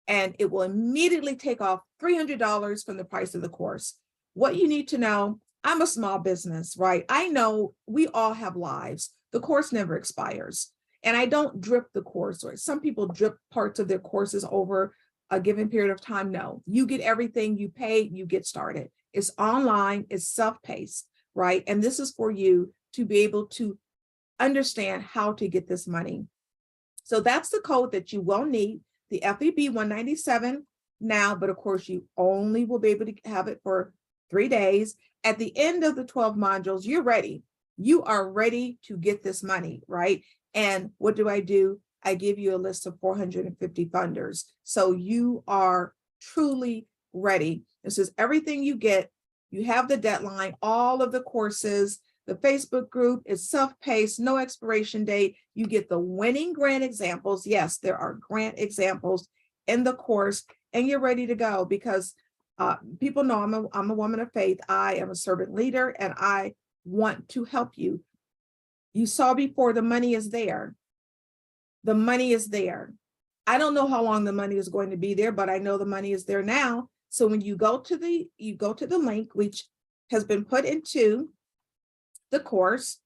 And it will immediately take off $300 from the price of the course. What you need to know, I'm a small business, right? I know we all have lives. The course never expires. And I don't drip the course, or some people drip parts of their courses over a given period of time. No, you get everything, you pay, you get started. It's online, it's self-paced, right? And this is for you to be able to understand how to get this money. So that's the code that you will need, the FEB 197 now, but of course you only will be able to have it for 3 days. At the end of the 12 modules, you're ready. You are ready to get this money, right? And what do? I give you a list of 450 funders. So you are truly ready. This is everything you get. You have the deadline, all of the courses. The Facebook group is self-paced, no expiration date. You get the winning grant examples. Yes, there are grant examples in the course, and you're ready to go because people know I'm a woman of faith. I am a servant leader, and I want to help you. You saw before, the money is there. The money is there. I don't know how long the money is going to be there, but I know the money is there now. So when you go to the link, which has been put into the course,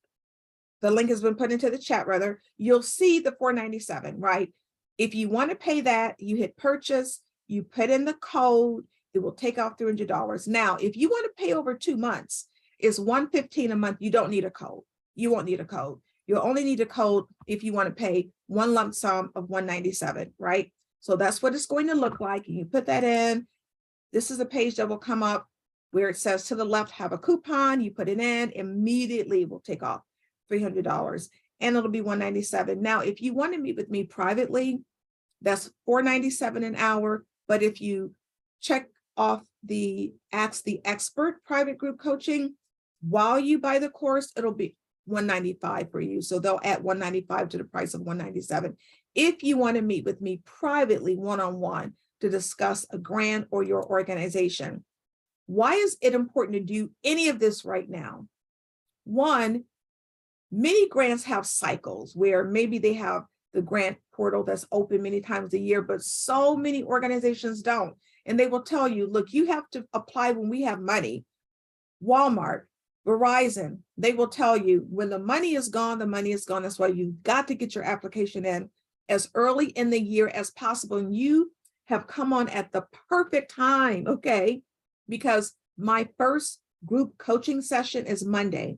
the link has been put into the chat rather, you'll see the 497, right? If you want to pay that, you hit purchase, you put in the code, it will take off $300. Now, if you want to pay over 2 months, it's $115 a month. You don't need a code. You won't need a code. You'll only need a code if you want to pay one lump sum of $197, right? So that's what it's going to look like. You put that in. This is a page that will come up where it says to the left, have a coupon. You put it in, immediately it will take off $300 and it'll be $197. Now, if you want to meet with me privately, that's $497 an hour. But if you check off the Ask the Expert private group coaching, while you buy the course, it'll be $195 for you. So they'll add $195 to the price of $197. If you want to meet with me privately, one-on-one, to discuss a grant or your organization. Why is it important to do any of this right now? One, many grants have cycles where maybe they have the grant portal that's open many times a year, but so many organizations don't. And they will tell you, look, you have to apply when we have money. Walmart, Verizon, they will tell you when the money is gone, the money is gone. That's why you've got to get your application in as early in the year as possible. And you have come on at the perfect time, okay? Because my first group coaching session is Monday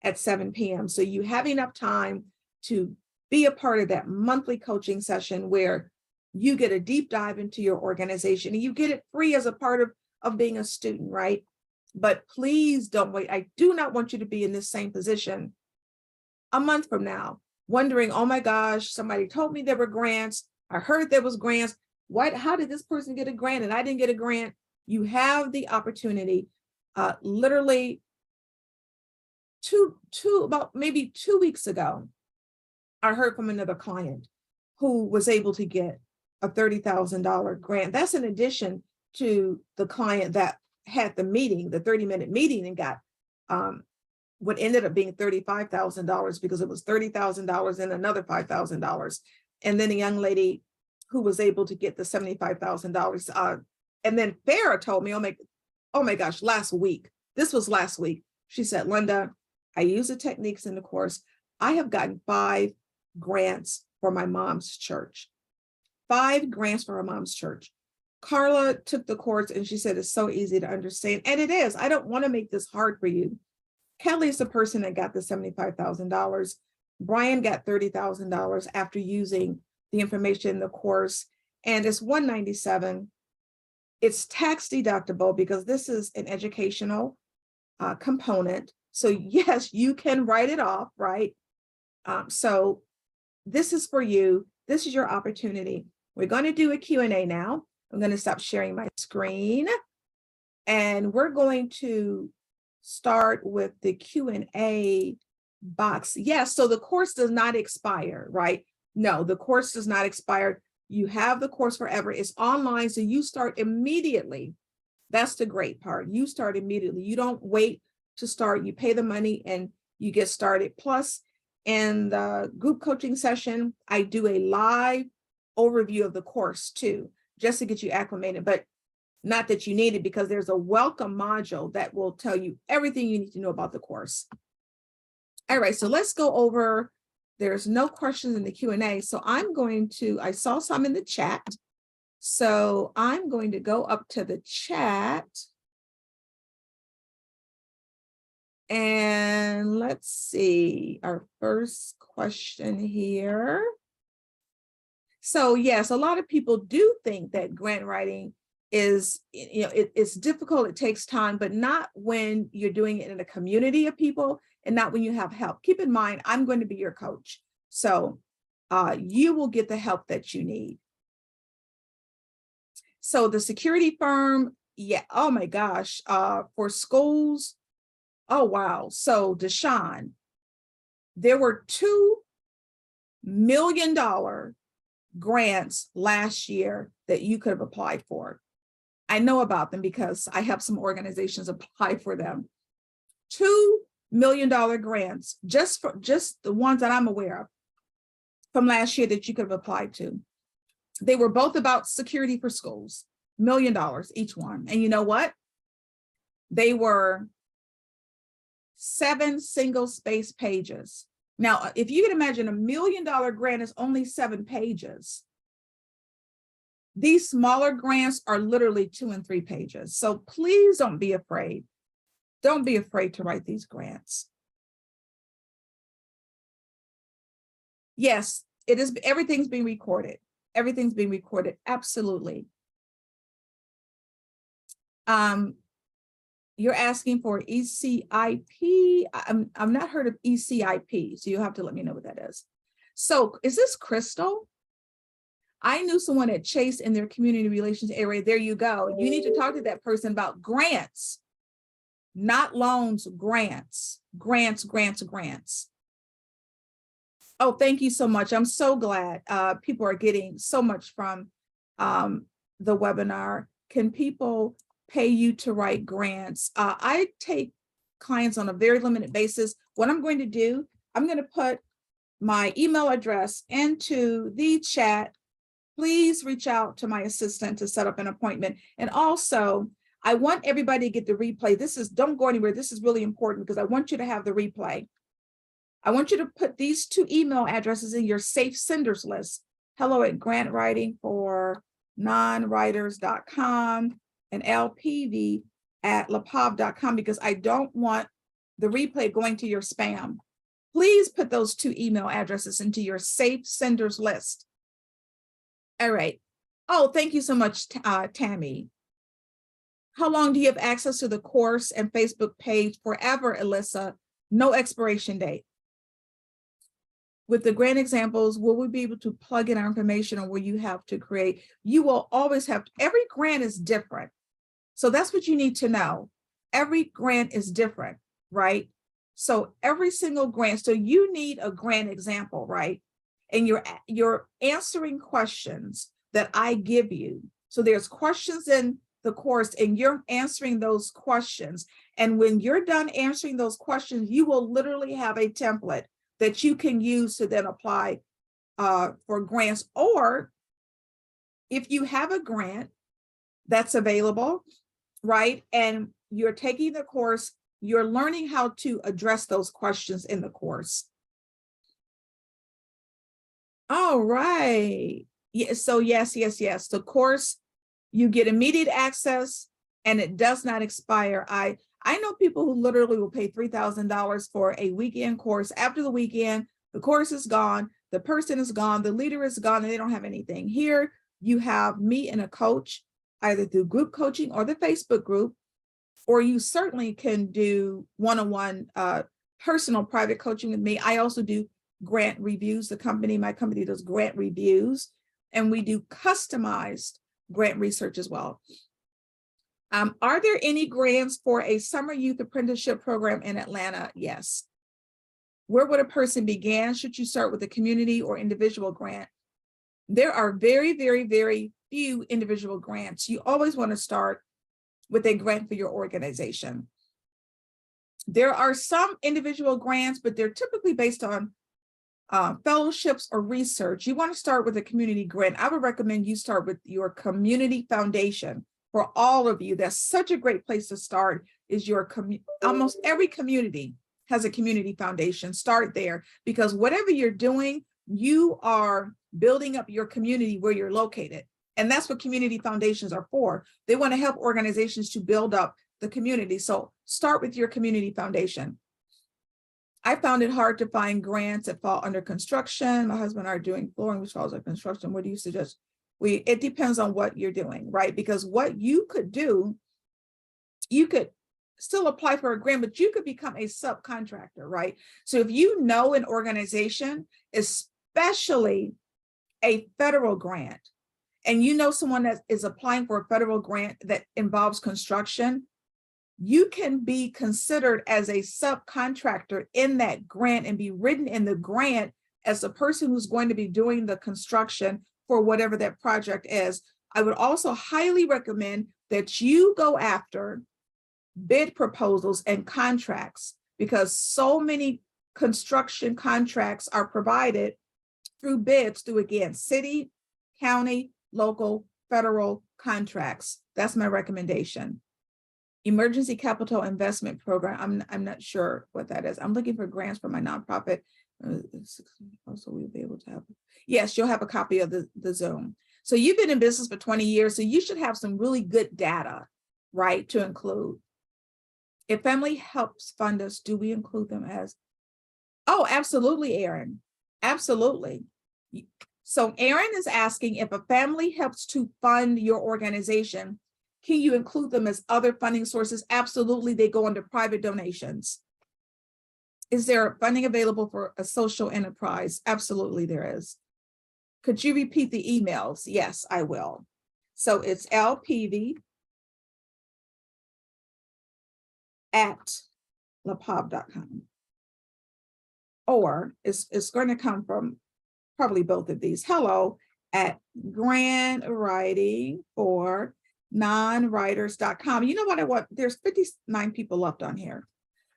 at 7 p.m. So you have enough time to be a part of that monthly coaching session where you get a deep dive into your organization and you get it free as a part of being a student, right? But please don't wait. I do not want you to be in this same position a month from now, wondering, oh my gosh, somebody told me there were grants. I heard there was grants. How did this person get a grant and I didn't get a grant? You have the opportunity. Literally about maybe 2 weeks ago, I heard from another client who was able to get a $30,000 grant. That's in addition to the client that had the meeting, the 30-minute meeting, and got what ended up being $35,000 because it was $30,000 and another $5,000. And then a young lady who was able to get the $75,000. And then Farah told me, oh my gosh, this was last week. She said, Linda, I use the techniques in the course. I have gotten 5 grants for my mom's church. 5 grants for her mom's church. Carla took the course and she said, it's so easy to understand. And it is. I don't want to make this hard for you. Kelly is the person that got the $75,000. Brian got $30,000 after using the information in the course, and it's $197. It's tax deductible because this is an educational component. So yes, you can write it off, right? So this is for you. This is your opportunity. We're going to do a Q&A now. I'm going to stop sharing my screen, and we're going to start with the Q&A box. Yes, so the course does not expire, right? No, the course does not expire. You have the course forever. It's online, so you start immediately. That's the great part. You start immediately. You don't wait to start. You pay the money and you get started. Plus, in the group coaching session, I do a live overview of the course too, just to get you acclimated. But Not that you need it, because there's a welcome module that will tell you everything you need to know about the course. All right, so let's go over, there's no questions in the Q&A. So I saw some in the chat. So I'm going to go up to the chat. And let's see, our first question here. So yes, a lot of people do think that grant writing is, it's difficult, it takes time, but not when you're doing it in a community of people and not when you have help. Keep in mind, I'm going to be your coach. So you will get the help that you need. So the security firm, yeah, oh my gosh, for schools, oh wow. So Deshaun, there were $2 million grants last year that you could have applied for. I know about them because I have some organizations apply for them. $2 million grants, just the ones that I'm aware of from last year that you could have applied to. They were both about security for schools, $1 million each one. And you know what? They were 7 single space pages. Now, if you can imagine, $1 million grant is only 7 pages. These smaller grants are literally 2 and 3 pages. So please don't be afraid. Don't be afraid to write these grants. Yes, it is. Everything's being recorded. Everything's being recorded. Absolutely. You're asking for ECIP. I'm not heard of ECIP, so you'll have to let me know what that is. So is this Crystal? I knew someone at Chase in their community relations area. There you go. You need to talk to that person about grants, not loans, grants, grants, grants, grants. Oh, thank you so much. I'm so glad people are getting so much from the webinar. Can people pay you to write grants? I take clients on a very limited basis. What I'm going to do, I'm going to put my email address into the chat. Please reach out to my assistant to set up an appointment. And also, I want everybody to get the replay. Don't go anywhere. This is really important because I want you to have the replay. I want you to put these 2 email addresses in your safe senders list. hello@grantwritingfornonwriters.com and lpv@lapov.com, because I don't want the replay going to your spam. Please put those 2 email addresses into your safe senders list. All right. Oh, thank you so much, Tammy. How long do you have access to the course and Facebook page? Forever, Alyssa. No expiration date. With the grant examples, will we be able to plug in our information, or will you have to create? You will always have, every grant is different. So that's what you need to know. Every grant is different, right? So every single grant, so you need a grant example, right? And you're answering questions that I give you. So there's questions in the course and you're answering those questions. And when you're done answering those questions, you will literally have a template that you can use to then apply for grants. Or if you have a grant that's available, right, and you're taking the course, you're learning how to address those questions in the course. All right. Yeah, so yes. The course, you get immediate access and it does not expire. I know people who literally will pay $3,000 for a weekend course. After the weekend, the course is gone, the person is gone, the leader is gone, and they don't have anything. Here, you have me and a coach, either through group coaching or the Facebook group, or you certainly can do one-on-one personal private coaching with me. I also do grant reviews. My company does grant reviews, and we do customized grant research as well. Are there any grants for a summer youth apprenticeship program in Atlanta? Yes. Where would a person begin? Should you start with a community or individual grant? There are very, very, very few individual grants. You always want to start with a grant for your organization. There are some individual grants, but they're typically based on fellowships or research. You want to start with a community grant. I would recommend you start with your community foundation for all of you. That's such a great place to start is your almost every community has a community foundation. Start there, because whatever you're doing, you are building up your community where you're located. And that's what community foundations are for. They want to help organizations to build up the community. So start with your community foundation. I found it hard to find grants that fall under construction. My husband and I are doing flooring, which falls under construction. What do you suggest? It depends on what you're doing, right? Because what you could do, you could still apply for a grant, but you could become a subcontractor, right? So if you know an organization, especially a federal grant, and you know someone that is applying for a federal grant that involves construction, you can be considered as a subcontractor in that grant and be written in the grant as the person who's going to be doing the construction for whatever that project is. I would also highly recommend that you go after bid proposals and contracts, because so many construction contracts are provided through bids through, again, city, county, local, federal contracts. That's my recommendation. Emergency Capital Investment Program. I'm not sure what that is. I'm looking for grants for my nonprofit. Also, we'll be able to have. Yes, you'll have a copy of the Zoom. So you've been in business for 20 years, so you should have some really good data, right, to include. If family helps fund us, do we include them as? Oh, absolutely, Aaron. Absolutely. So Aaron is asking, if a family helps to fund your organization, can you include them as other funding sources? Absolutely, they go under private donations. Is there funding available for a social enterprise? Absolutely, there is. Could you repeat the emails? Yes, I will. So it's lpv@lapov.com. Or it's going to come from probably both of these. Hello at grant writing for non-writers.com. You know what I want? There's 59 people left on here.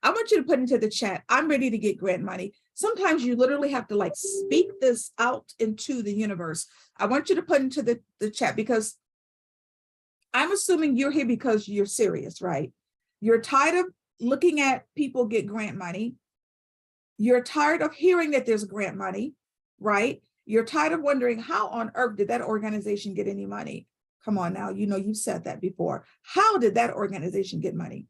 I want you to put into the chat, I'm ready to get grant money. Sometimes you literally have to like speak this out into the universe. I want you to put into the chat, because I'm assuming you're here because you're serious, right? You're tired of looking at people get grant money. You're tired of hearing that there's grant money, right? You're tired of wondering, how on earth did that organization get any money? Come on now, you know, you've said that before. How did that organization get money?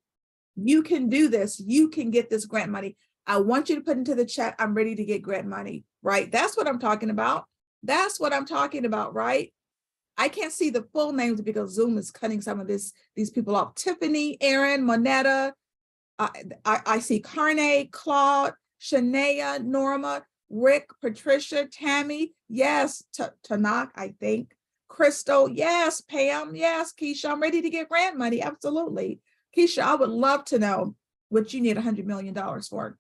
You can do this. You can get this grant money. I want you to put into the chat, I'm ready to get grant money, right? That's what I'm talking about. That's what I'm talking about, right? I can't see the full names because Zoom is cutting some of these people off. Tiffany, Aaron, Monetta, I see Carne, Claude, Shania, Norma, Rick, Patricia, Tammy, yes, Tanak, I think, Crystal, yes, Pam, yes, Keisha, I'm ready to get grant money, absolutely. Keisha, I would love to know what you need $100 million for.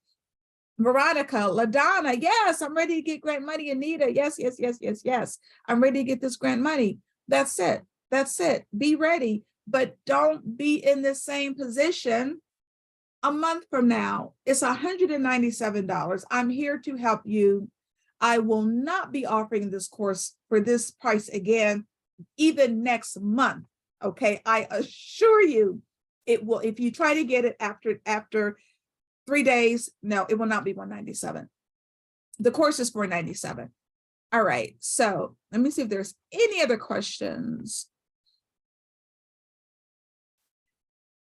Veronica, LaDonna, yes, I'm ready to get grant money. Anita, yes, yes, yes, yes, yes. I'm ready to get this grant money. That's it. That's it. Be ready, but don't be in the same position a month from now. It's $197. I'm here to help you. I will not be offering this course for this price again, even next month. Okay, I assure you it will. If you try to get it after 3 days, no, it will not be $197. The course is $497. All right, so let me see if there's any other questions.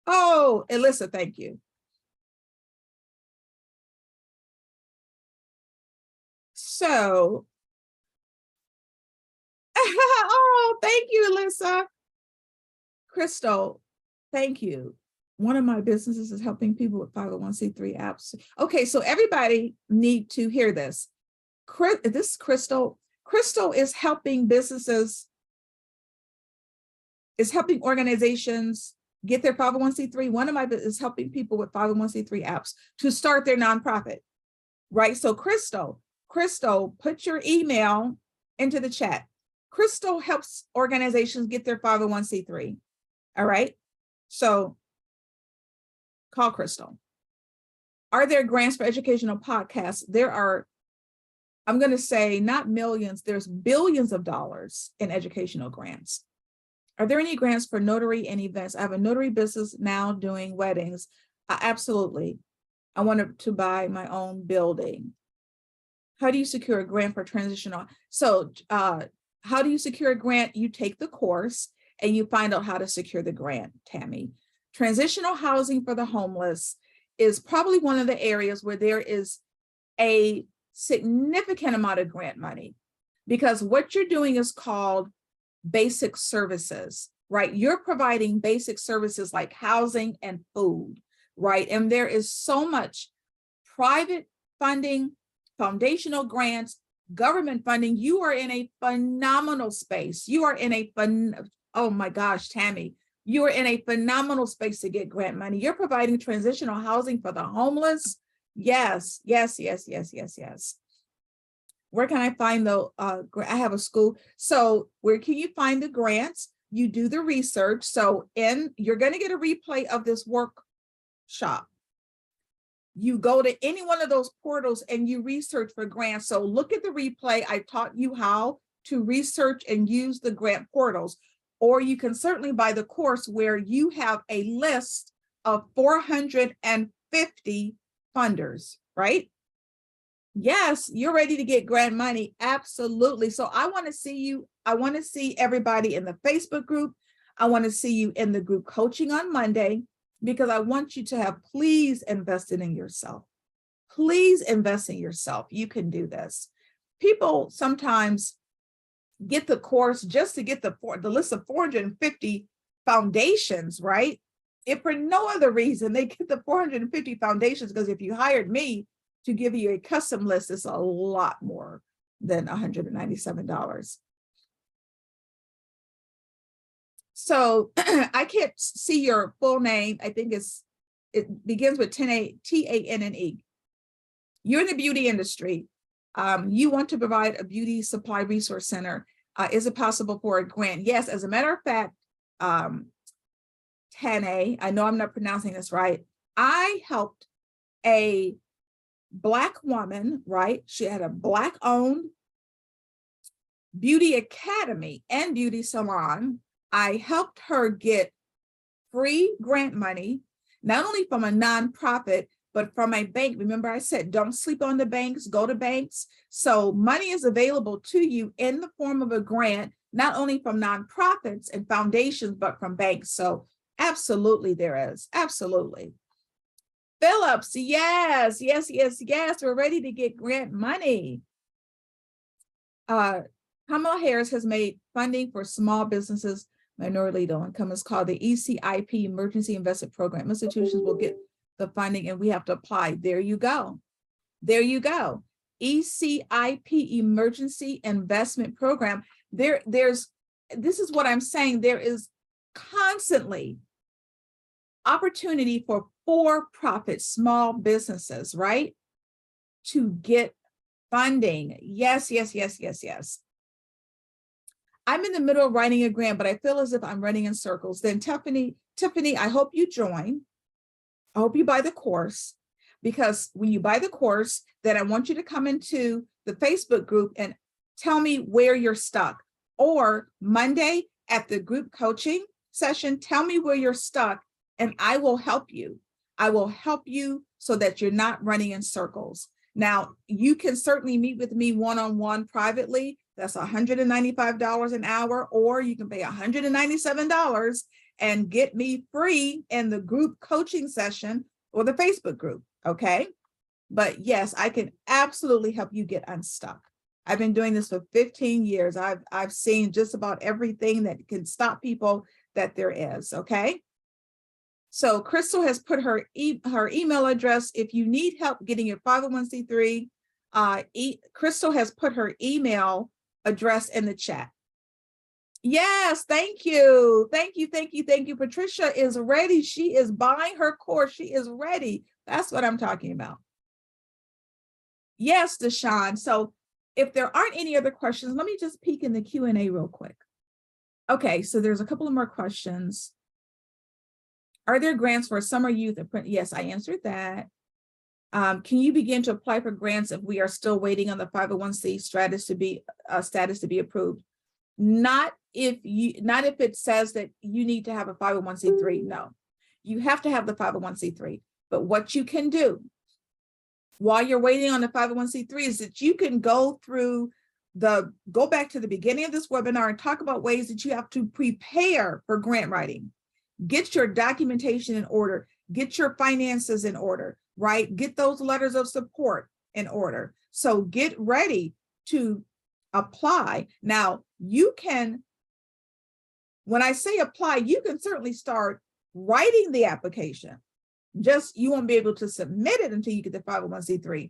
Oh, Alyssa, thank you. So, oh, thank you, Alyssa. Crystal, thank you. One of my businesses is helping people with 501c3 apps. Okay, so everybody need to hear this. This is Crystal. Crystal is helping businesses, is helping organizations get their 501c3. One of my businesses is helping people with 501c3 apps to start their nonprofit, right? So Crystal, put your email into the chat. Crystal helps organizations get their 501c3. All right, so call Crystal. Are there grants for educational podcasts? There are, I'm going to say not millions, there's billions of dollars in educational grants. Are there any grants for notary and events? I have a notary business now doing weddings. Absolutely. I wanted to buy my own building. How do you secure a grant for transitional? So how do you secure a grant? You take the course and you find out how to secure the grant, Tammy. Transitional housing for the homeless is probably one of the areas where there is a significant amount of grant money, because what you're doing is called basic services, right? You're providing basic services like housing and food, right? And there is so much private funding, foundational grants, government funding. You are in a phenomenal space. You are in a oh my gosh, Tammy, you are in a phenomenal space to get grant money. You're providing transitional housing for the homeless. Yes, yes, yes, yes, yes, yes. Where can I find the, I have a school. So where can you find the grants? You do the research. So you're going to get a replay of this workshop. You go to any one of those portals and you research for grants. So look at the replay. I taught you how to research and use the grant portals, or you can certainly buy the course where you have a list of 450 funders, right? Yes, you're ready to get grant money. Absolutely. So I want to see you. I want to see everybody in the Facebook group. I want to see you in the group coaching on Monday, because I want you to have, please invest in yourself. Please invest in yourself. You can do this. People sometimes get the course just to get the list of 450 foundations, right? If for no other reason, they get the 450 foundations, because if you hired me to give you a custom list, it's a lot more than $197. So I can't see your full name. I think it begins with T-A-N-N-E. You're in the beauty industry. You want to provide a beauty supply resource center. Is it possible for a grant? Yes, as a matter of fact, Tane, I know I'm not pronouncing this right. I helped a Black woman, right? She had a Black-owned beauty academy and beauty salon. I helped her get free grant money, not only from a nonprofit, but from a bank. Remember, I said, don't sleep on the banks, go to banks. So money is available to you in the form of a grant, not only from nonprofits and foundations, but from banks. So absolutely there is, absolutely. Phillips, yes, yes, yes, yes, we're ready to get grant money. Kamala Harris has made funding for small businesses minority low income. It's called the ECIP Emergency Investment Program. Institutions will get the funding and we have to apply. There you go. There you go. ECIP Emergency Investment Program. This is what I'm saying. There is constantly opportunity for profit small businesses, right? To get funding. Yes, yes, yes, yes, yes. I'm in the middle of writing a grant, but I feel as if I'm running in circles. Then Tiffany, I hope you join. I hope you buy the course, because when you buy the course, then I want you to come into the Facebook group and tell me where you're stuck. Or Monday at the group coaching session, tell me where you're stuck and I will help you. I will help you so that you're not running in circles. Now, you can certainly meet with me one-on-one privately. That's $195 an hour, or you can pay $197 and get me free in the group coaching session or the Facebook group, okay? But yes, I can absolutely help you get unstuck. I've been doing this for 15 years. I've seen just about everything that can stop people that there is, okay? So Crystal has put her email address. If you need help getting your 501c3, Crystal has put her email address in the chat. Yes, thank you. Thank you, thank you, thank you. Patricia is ready. She is buying her course. She is ready. That's what I'm talking about. Yes, Deshaun. So if there aren't any other questions, let me just peek in the Q&A real quick. Okay, so there's a couple of more questions. Are there grants for summer youth? Yes, I answered that. Can you begin to apply for grants if we are still waiting on the 501c status to be approved? Not if it says that you need to have a 501c3. No, you have to have the 501c3. But what you can do while you're waiting on the 501c3 is that you can go back to the beginning of this webinar and talk about ways that you have to prepare for grant writing. Get your documentation in order, get your finances in order, right? Get those letters of support in order. So get ready to apply. Now, you can, when I say apply, you can certainly start writing the application. Just, you won't be able to submit it until you get the 501c3,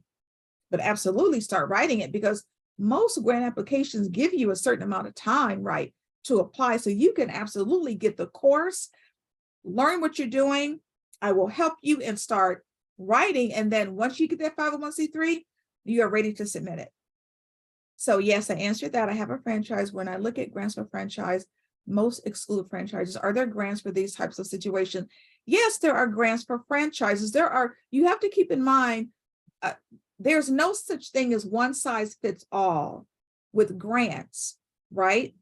but absolutely start writing it, because most grant applications give you a certain amount of time, right, to apply. So you can absolutely get the course, learn what you're doing. I will help you and start writing. And then once you get that 501c3, you are ready to submit it. So yes, I answered that. I have a franchise. When I look at grants for franchise, most exclude franchises. Are there grants for these types of situations? Yes, there are grants for franchises. You have to keep in mind, there's no such thing as one size fits all with grants, right?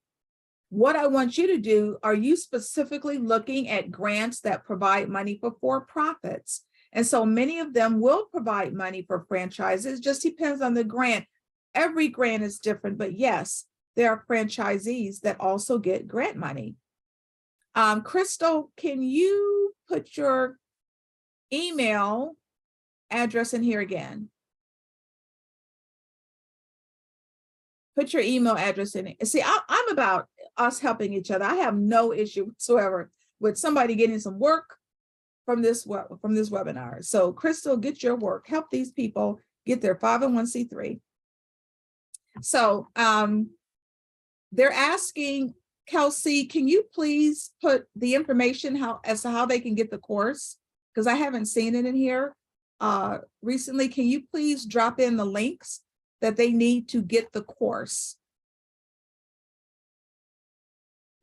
What I want you to do, are you specifically looking at grants that provide money for for-profits? And so many of them will provide money for franchises, just depends on the grant. Every grant is different, but yes, there are franchisees that also get grant money. Crystal, can you put your email address in here again? Put your email address in it. See, I'm about us helping each other. I have no issue whatsoever with somebody getting some work from this webinar. So Crystal, get your work. Help these people get their 501c3. So they're asking, Kelsey, can you please put the information as to how they can get the course? Because I haven't seen it in here recently. Can you please drop in the links that they need to get the course?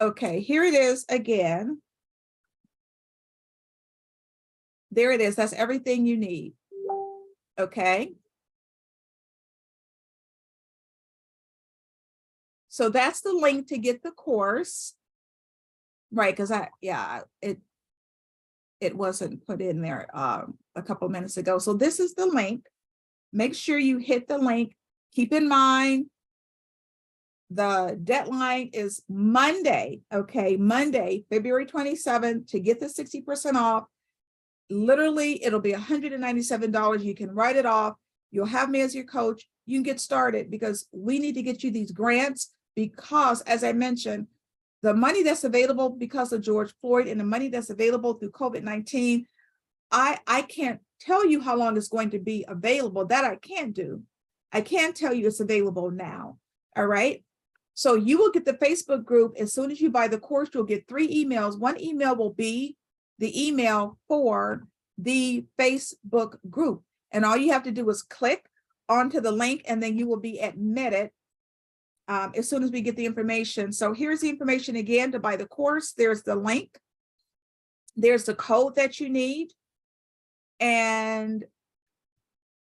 Okay, here it is again. There it is. That's everything you need. Okay. So that's the link to get the course, right? Because it wasn't put in there a couple minutes ago. So this is the link. Make sure you hit the link. Keep in mind, the deadline is Monday, okay? Monday, February 27th, to get the 60% off. Literally, it'll be $197. You can write it off. You'll have me as your coach. You can get started, because we need to get you these grants, because as I mentioned, the money that's available because of George Floyd and the money that's available through COVID-19, I can't tell you how long it's going to be available. That I can't do. I can tell you it's available now. All right. So you will get the Facebook group. As soon as you buy the course, you'll get 3 emails. One email will be the email for the Facebook group. And all you have to do is click onto the link, and then you will be admitted as soon as we get the information. So here's the information again to buy the course. There's the link. There's the code that you need. And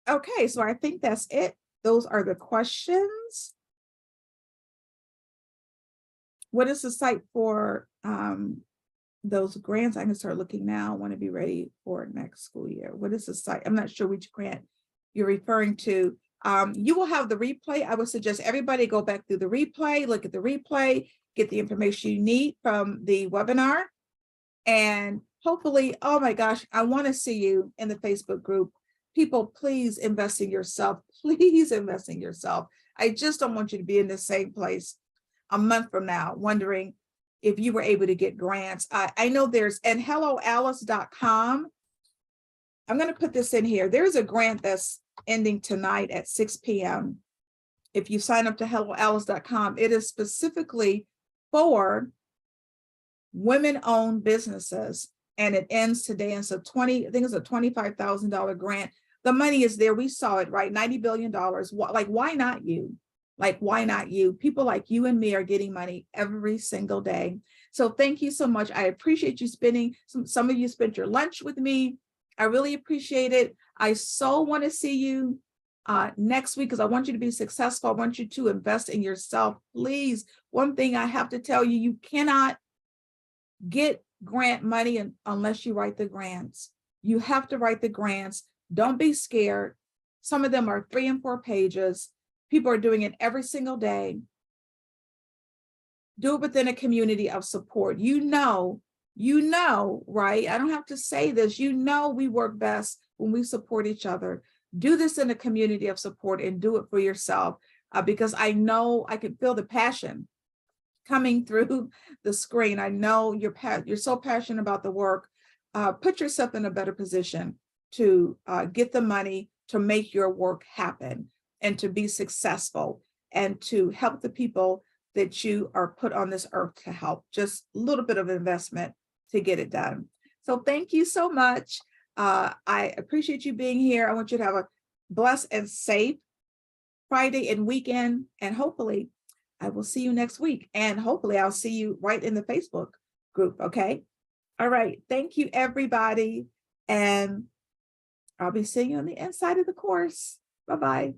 okay, so I think that's it. Those are the questions. What is the site for those grants? I can start looking now. I want to be ready for next school year. What is the site? I'm not sure which grant you're referring to. You will have the replay. I would suggest everybody go back through the replay, look at the replay, get the information you need from the webinar. And hopefully, oh my gosh, I want to see you in the Facebook group. People, please invest in yourself. Please invest in yourself. I just don't want you to be in the same place a month from now, wondering if you were able to get grants. I know there's, and helloalice.com. I'm going to put this in here. There's a grant that's ending tonight at 6 p.m. If you sign up to helloalice.com, it is specifically for women-owned businesses, and it ends today. And so I think it's a $25,000 grant. The money is there. We saw it, right? $90 billion. Like, why not you? Like, why not you? People like you and me are getting money every single day. So thank you so much. I appreciate you spending, some of you spent your lunch with me. I really appreciate it. I so want to see you next week, because I want you to be successful. I want you to invest in yourself. Please, one thing I have to tell you, you cannot get grant money unless you write the grants. You have to write the grants. Don't be scared. Some of them are 3 and 4 pages. People are doing it every single day. Do it within a community of support. You know, right? I don't have to say this. You know, we work best when we support each other. Do this in a community of support and do it for yourself, because I know I can feel the passion coming through the screen. I know you're so passionate about the work. Put yourself in a better position to get the money to make your work happen and to be successful and to help the people that you are put on this earth to help. Just a little bit of investment to get it done. So thank you so much. I appreciate you being here. I want you to have a blessed and safe Friday and weekend, and hopefully I will see you next week. And hopefully I'll see you right in the Facebook group, okay? All right, thank you everybody. And I'll be seeing you on the inside of the course. Bye-bye.